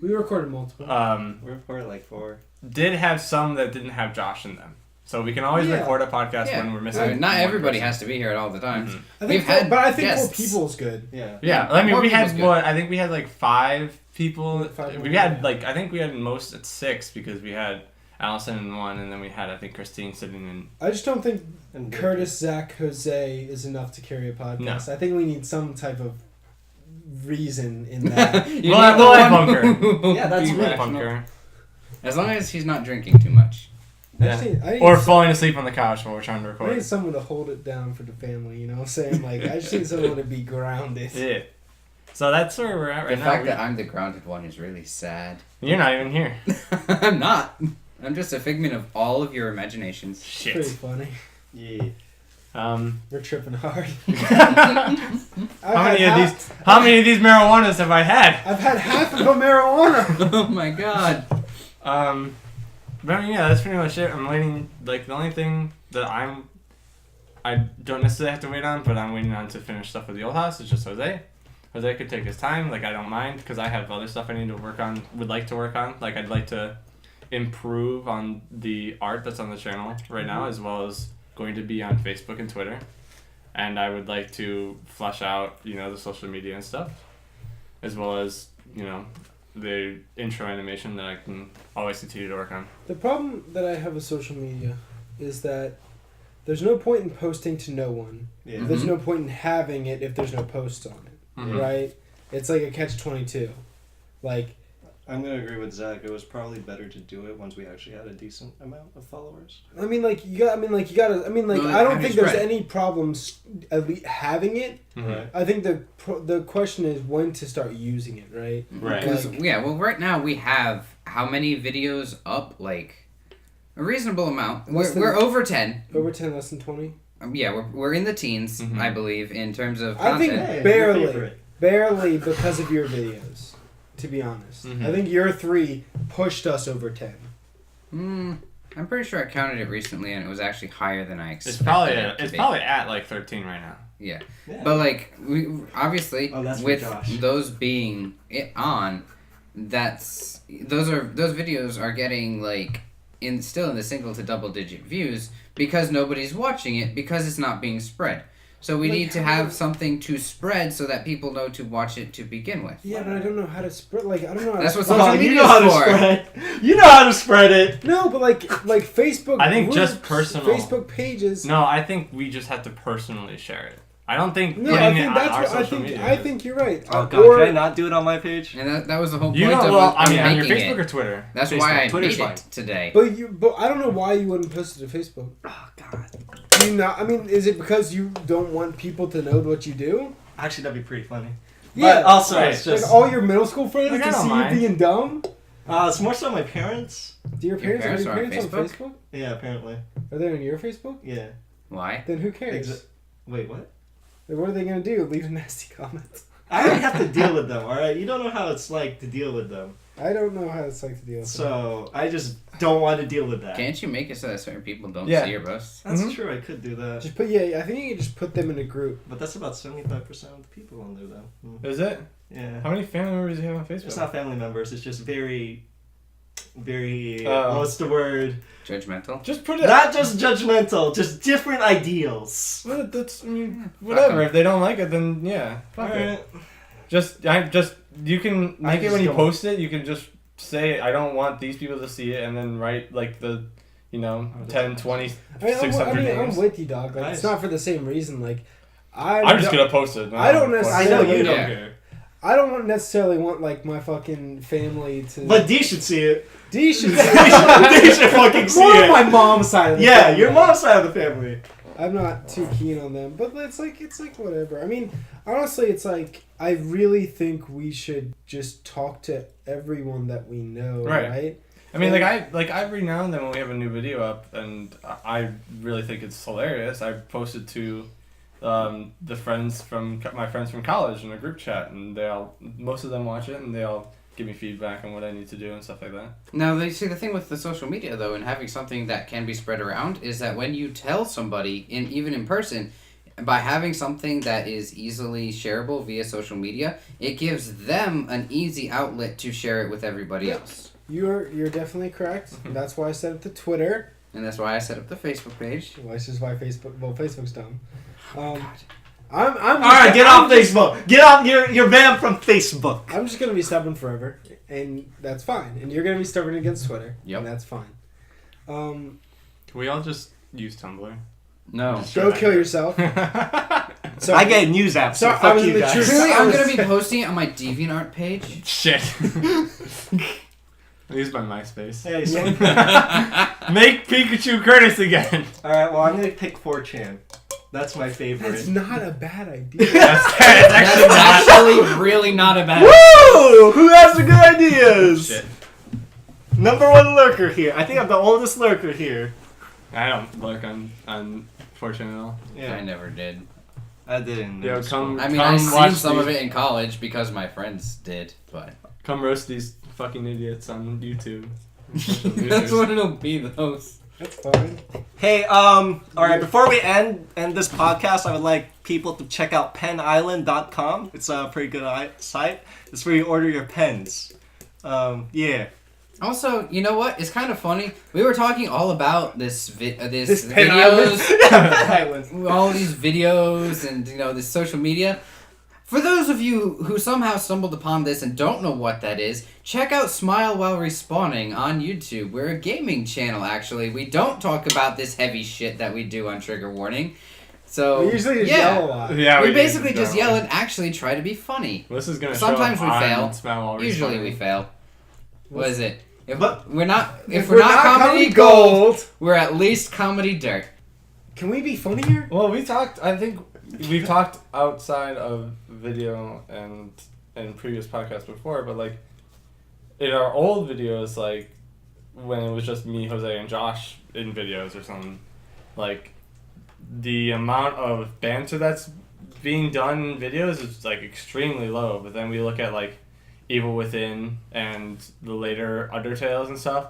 We recorded multiple. We're recording like 4. did have some that didn't have Josh in them. So we can always Yeah. record a podcast Yeah. when we're I missing. mean, not one everybody person. has to be here at all the time. Mhm. I think, we've had but I think guests. 4 people is good. Yeah. Yeah, I mean, More we had people's good. what? I think we had like 5 people. 5 We had like I think we had most at 6 because we had Allison in one, and then we had I think Christine sitting in. I just don't think And Curtis, Zach, Jose is enough to carry a podcast. No. I think we need some type of reason in that. You Well, need the we'll have one Bunker. who- Yeah, that's be right. rational. Bunker. As long as he's not drinking too much. I Yeah. just need- I need Or some- falling asleep on the couch while we're trying to I record. need someone to hold it down for the family, you know what I'm saying? Like, I just need someone to be grounded. Yeah. So that's where we're at The right now. fact that I'm the grounded one is really sad. You're not even here. I'm not. I'm just a figment of all of your imaginations. It's pretty Shit. funny. Yeah. We're tripping hard. How many of these marijuanas have I had? I've had half of a marijuana. Oh my god. But I mean, yeah, that's pretty much it. I'm waiting. Like the only thing that I don't necessarily have to wait on, but I'm waiting on to finish stuff with the old house. It's just Jose. Jose could take his time. Like I don't mind because I have other stuff I need to work on. Would like to work on. Like I'd like to improve on the art that's on the channel right now, as well as going to be on Facebook and Twitter. And I would like to flesh out, the social media and stuff, as well as, the intro animation that I can always continue to work on. The problem that I have with social media is that there's no point in posting to no one. Yeah. There's Mhm. no point in having it if there's no posts on it, Mhm. right? It's like a catch-22. Like, I'm gonna agree with Zach. It was probably better to do it once we actually had a decent amount of followers. I mean, like, you gotta, No, I don't have think you there's spread? any problems at least having it. Mhm. Right. I think the question is when to start using it, right? Right. Because, Like- yeah, well, right now we have how many videos up? Like, a reasonable amount. Less than- We're over 10. Over 10, less than 20? Yeah, we're in the teens, Mhm. I believe, in terms of I think content. Hey, barely. your favorite. barely because of your videos. To be honest, Mhm. I think your 3 pushed us over 10. I'm pretty sure I counted it recently, and it was actually higher than I expected. It's probably at like 13 right now. Yeah. Yeah. But like we obviously Oh, that's for with Josh. those being it on, those videos are getting like still in the single to double digit views because nobody's watching it because it's not being spread. So we Like, need to have something to spread so that people know to watch it to begin with. Yeah, but I don't know how to spread. Like, I don't know. How That's to what spread. social you media's know how to for. spread. You know how to spread it. No, but like Facebook. I think groups, just personal. Facebook pages. No, I think we just have to personally share it. I don't think No, putting I it think on that's our what I social think. media. I think you're right. Oh god, Or- can I not do it on my page? And that was the whole point You know, of well, I mean, on your making Facebook it. or Twitter. That's Facebook. why I Twitter's made fine. it today. But I don't know why you wouldn't post it to Facebook. Oh god. Do you not? I mean, is it because you don't want people to know what you do? Actually, that'd be pretty funny. Yeah. But also, Right. it's just Like all your middle school friends Like, I to don't see mind. you being dumb. it's more so my parents. Do your parents, parents are are your on parents on Facebook? Yeah, apparently. Are they on your Facebook? Yeah. Why? Then who cares? Wait, what? Then what are they gonna do? Leave nasty comments. I already have to deal with them. All right, you don't know how it's like to deal with them. I don't know how it's like to deal with them. So I just don't want to deal with that. Can't you make it so that certain people don't Yeah. see your posts? That's Mm-hmm. true. I could do that, Just put I think you can just put them in a group. but that's about 75% of the people on there, though. Is it? Yeah. How many family members do you have on Facebook? It's not family members. It's just very, very. Oh. What's the word? Judgmental? Just put it. Not just judgmental, just different ideals. Well, that's, I mean, whatever. If they don't like it, then yeah, fuck it. Alright. Just you can make it just when you don't- post it. You can just say I don't want these people to see it, and then write like the, 10, 20, I mean, 600 I'm names. with you, dog. Like, Nice. it's not for the same reason. Like, I'm just gonna post it. I don't I necessarily- know you don't Yeah. care. I don't necessarily want like my fucking family to. But D should see it. D should. D should fucking see More on it. my mom's side. Of the Yeah, family. your mom's side of the family. I'm not too keen on them, but it's like whatever. I mean, honestly, it's like I really think we should just talk to everyone that we know, Right. right? I mean, every now and then when we have a new video up, and I really think it's hilarious. I post it to my friends from college in a group chat, and most of them watch it, and they all give me feedback on what I need to do and stuff like that. Now, they see the thing with the social media, though, and having something that can be spread around is that when you tell somebody, even in person, by having something that is easily shareable via social media, it gives them an easy outlet to share it with everybody else. You're definitely correct. That's why I set up the Twitter. And that's why I set up the Facebook page. Well, that's just why Facebook's dumb. Oh, I'm just, All right, get I'm off just- Facebook. Get off. You're banned from Facebook. I'm just gonna be stubborn forever, and that's fine. And you're gonna be stubborn against Twitter, Yep. and that's fine. Can we all just use Tumblr? No. Go kill yourself. So I get news apps. So So I fuck was in you the guys. truth- Really, I I'm was- going to be posting it on my DeviantArt page. Shit. I used my MySpace. Hey, so, Make Pikachu Curtis again. all right. Well, I'm gonna pick 4chan. That's my favorite. that's not a bad idea. That's That's actually not. actually really not a bad. Woo! Who has the good ideas? Shit. Number one lurker here. I think I'm the oldest lurker here. I don't look on Fortune at all. I never did. I didn't. Yo, come. I mean, come I've seen watch some these, of it in college because my friends did, but Come roast these fucking idiots on YouTube. that's what it'll be. Those. That's fine. Hey, all right. Before we end this podcast, I would like people to check out PenIsland.com. It's a pretty good site. It's where you order your pens. Yeah. Also, you know what? It's kind of funny. We were talking all about this This videos, Pen Island. Island. all these videos, and this social media. For those of you who somehow stumbled upon this and don't know what that is, check out Smile While Respawning on YouTube. We're a gaming channel, actually. We don't talk about this heavy shit that we do on Trigger Warning. So We usually just yell a lot. Yeah, we do basically this just yell and actually try to be funny. This is gonna Sometimes show we up fail. on Smile While Usually Respawning. we fail. What is it? If But- we're not, if If we're not comedy gold, we're at least comedy dirt. Can we be funnier? Well, we talked. I think we've talked outside of video and in previous podcasts before, but like in our old videos, like when it was just me, Jose, and Josh in videos or something, like the amount of banter that's being done in videos is like extremely low. But then we look at like Evil Within and the later Undertales and stuff,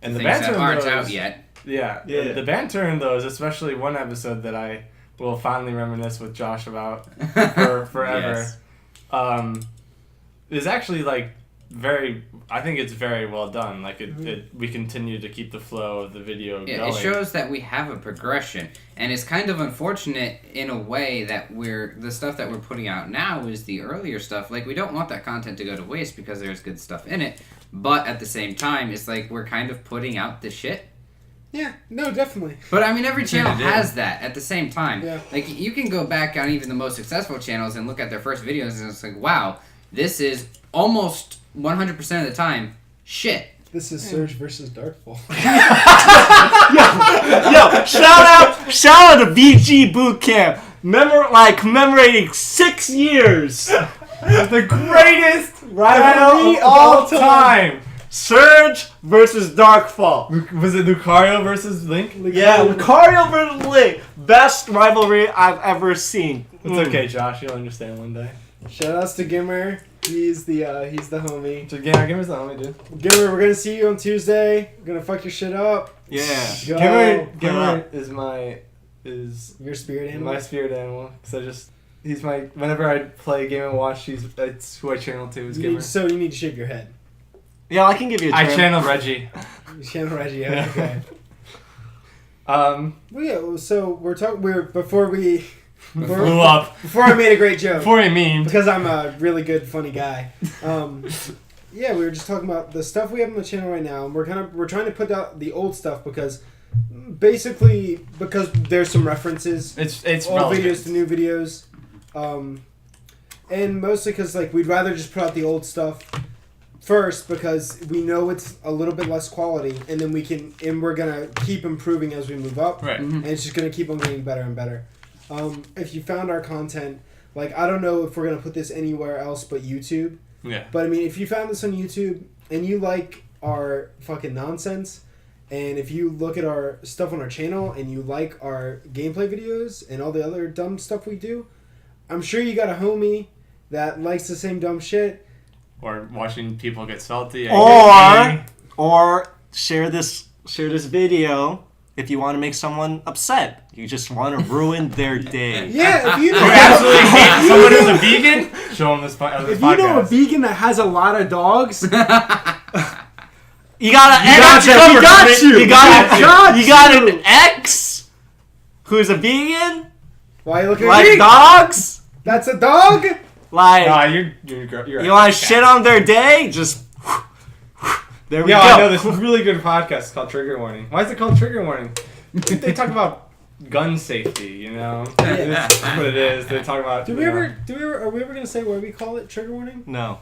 and the Things banter that in aren't those, out yet. Yeah, Yeah. the banter in those, especially one episode that I will finally reminisce with Josh about for forever. Yes. Is actually like I think it's very well done. Like we continue to keep the flow of the video Yeah, going. it shows that we have a progression, and it's kind of unfortunate in a way that the stuff that we're putting out now is the earlier stuff. Like, we don't want that content to go to waste because there's good stuff in it, but at the same time, it's like we're kind of putting out the shit. Yeah, no, definitely. But I mean, every channel Yeah. has that at the same time. Yeah. Like, you can go back on even the most successful channels and look at their first videos, and it's like, wow, this is almost 100% of the time shit. This is Surge versus Darkfall. Yo, shout out to VG Boot Camp. Commemorating 6 years. the greatest Rivalry of all time. Surge versus Darkfall. Was it Lucario versus Link? Yeah, Lucario versus Link. Best rivalry I've ever seen. It's okay, Josh. You'll understand one day. Shoutouts to Gimmer. He's the homie. So, yeah, give us the homie, dude. Gimmer, we're gonna see you on Tuesday. We're gonna fuck your shit up. Yeah. Go. Gimmer is Your spirit animal. my spirit animal. Cause he's my. Whenever I play Game & Watch, that's who I channel to. Is Gimmer. So you need to shave your head. Yeah, I can give you a I trim. channel Reggie. You channel Reggie. Yeah, okay. Um, Well, yeah. So we're talking. blew up Before I made a great joke. before he memed. Because I'm a really good, funny guy. Yeah, we were just talking about the stuff we have on the channel right now, and we're trying to put out the old stuff because there's some references, It's old relevant. videos to new videos, and mostly because like we'd rather just put out the old stuff first because we know it's a little bit less quality, and then we're gonna keep improving as we move up, Right. and it's just gonna keep on getting better and better. If you found our content, like I don't know if we're gonna put this anywhere else but YouTube. Yeah. But I mean, if you found this on YouTube and you like our fucking nonsense, and if you look at our stuff on our channel and you like our gameplay videos and all the other dumb stuff we do, I'm sure you got a homie that likes the same dumb shit. Or watching people get salty. Or share this video if you want to make someone upset. You just want to ruin their day. Yeah, if you You know, absolutely hate someone who's a vegan. Show them this if you know a podcast. vegan that has a lot of dogs, You got You got an ex who's a vegan, why are you looking at like me? dogs, That's a dog. like Nah, you're you want to shit on their day, just there we Yeah, go. I know this really good podcast called Trigger Warning. Why is it called Trigger Warning? They talk about gun safety, you know? That's what it is. They talk about. Are we ever gonna say why we call it trigger warning? No,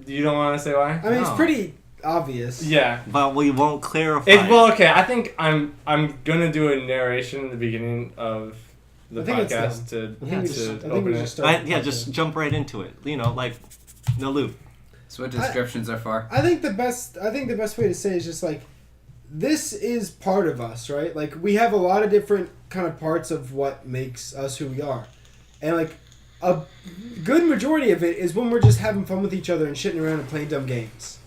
You don't want to say why? I mean, it's No. pretty obvious. Yeah. but we won't clarify. Okay. I think I'm gonna do a narration in the beginning of the I think it's podcast to I think we just open it. start. Just jump right into it. You know, like no loop. That's what descriptions are for. I think the best way to say it is just like, this is part of us, right? Like we have a lot of different kind of parts of what makes us who we are, and like a good majority of it is when we're just having fun with each other and shitting around and playing dumb games.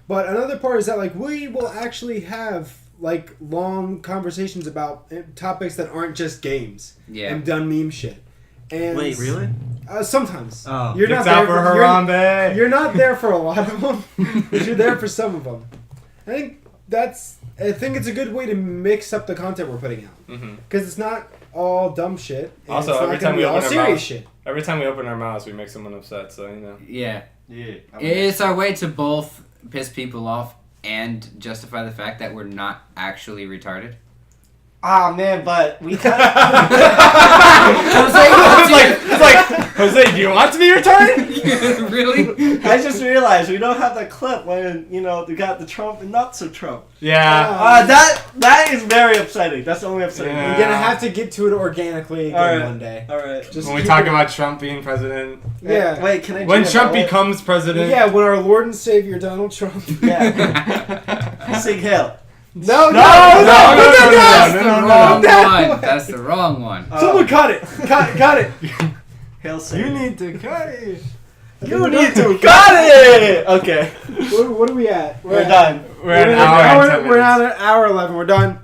But another part is that like we will actually have like long conversations about topics that aren't just games Yeah. and done meme shit. And Wait, really? Sometimes. Oh. You're not It's there out for Harambe. you're not there for a lot of them, but you're there for some of them. I think it's a good way to mix up the content we're putting out, because it's not all dumb shit. And Also, it's not every gonna time be we all open our serious mouth- shit. Every time we open our mouths, we make someone upset. So you know. Yeah. Yeah. It's our way to both piss people off and justify the fact that we're not actually retarded. Ah man, but we It's like Jose, do you want to be retarded? Really? I just realized we don't have that clip when we got the Trump and not so Trump. Yeah. That is very upsetting. That's the only upsetting. Yeah. You're gonna have to get to it organically again Alright. one day. All right. Just When we keep talk it- about Trump being president, yeah, Wait, can I? when do Trump it? becomes president, yeah, when our Lord and Savior Donald Trump. Yeah. Sing Hail. No, That's no, the no, wrong no. one. That's the wrong one. Someone cut it. Cut it. Hail Satan. You need to cut it. You need to cut it. Okay, What are we at? we're done. We're at an hour and 10 We're minutes. at an hour 11. We're done.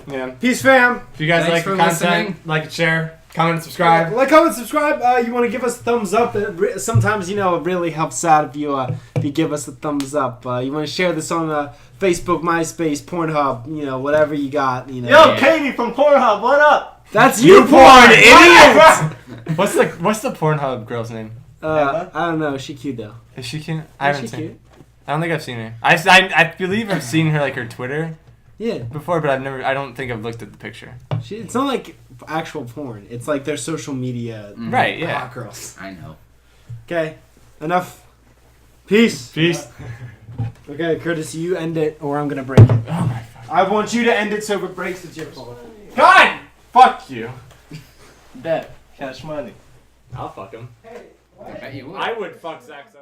Yeah. Peace, fam. If you guys Thanks like the for content, listening. like and share, comment, and subscribe. Like, comment, subscribe. You want to give us a thumbs up? Sometimes it really helps out if you give us a thumbs up. You want to share this on Facebook, MySpace, Pornhub, whatever you got. Yo, Yeah. Katie from Pornhub, what up? That's You you, porn idiot. What's the Pornhub girl's name? I don't know. She cute though. Is she cute? I Is haven't she seen. cute? I don't think I've seen her. I believe I've seen her her Twitter Yeah. before, but I don't think I've looked at the picture. It's not like actual porn. It's like their social media. Right? Yeah. Hot girls. I know. Okay. Enough. Peace. Peace. Okay, Curtis, you end it, or I'm gonna break it. Oh my fuck. I want you to end it so if it breaks, it's your fault. God! Fuck you. Bet. Cash money. I'll fuck him. I bet you would. I would fuck Zach so.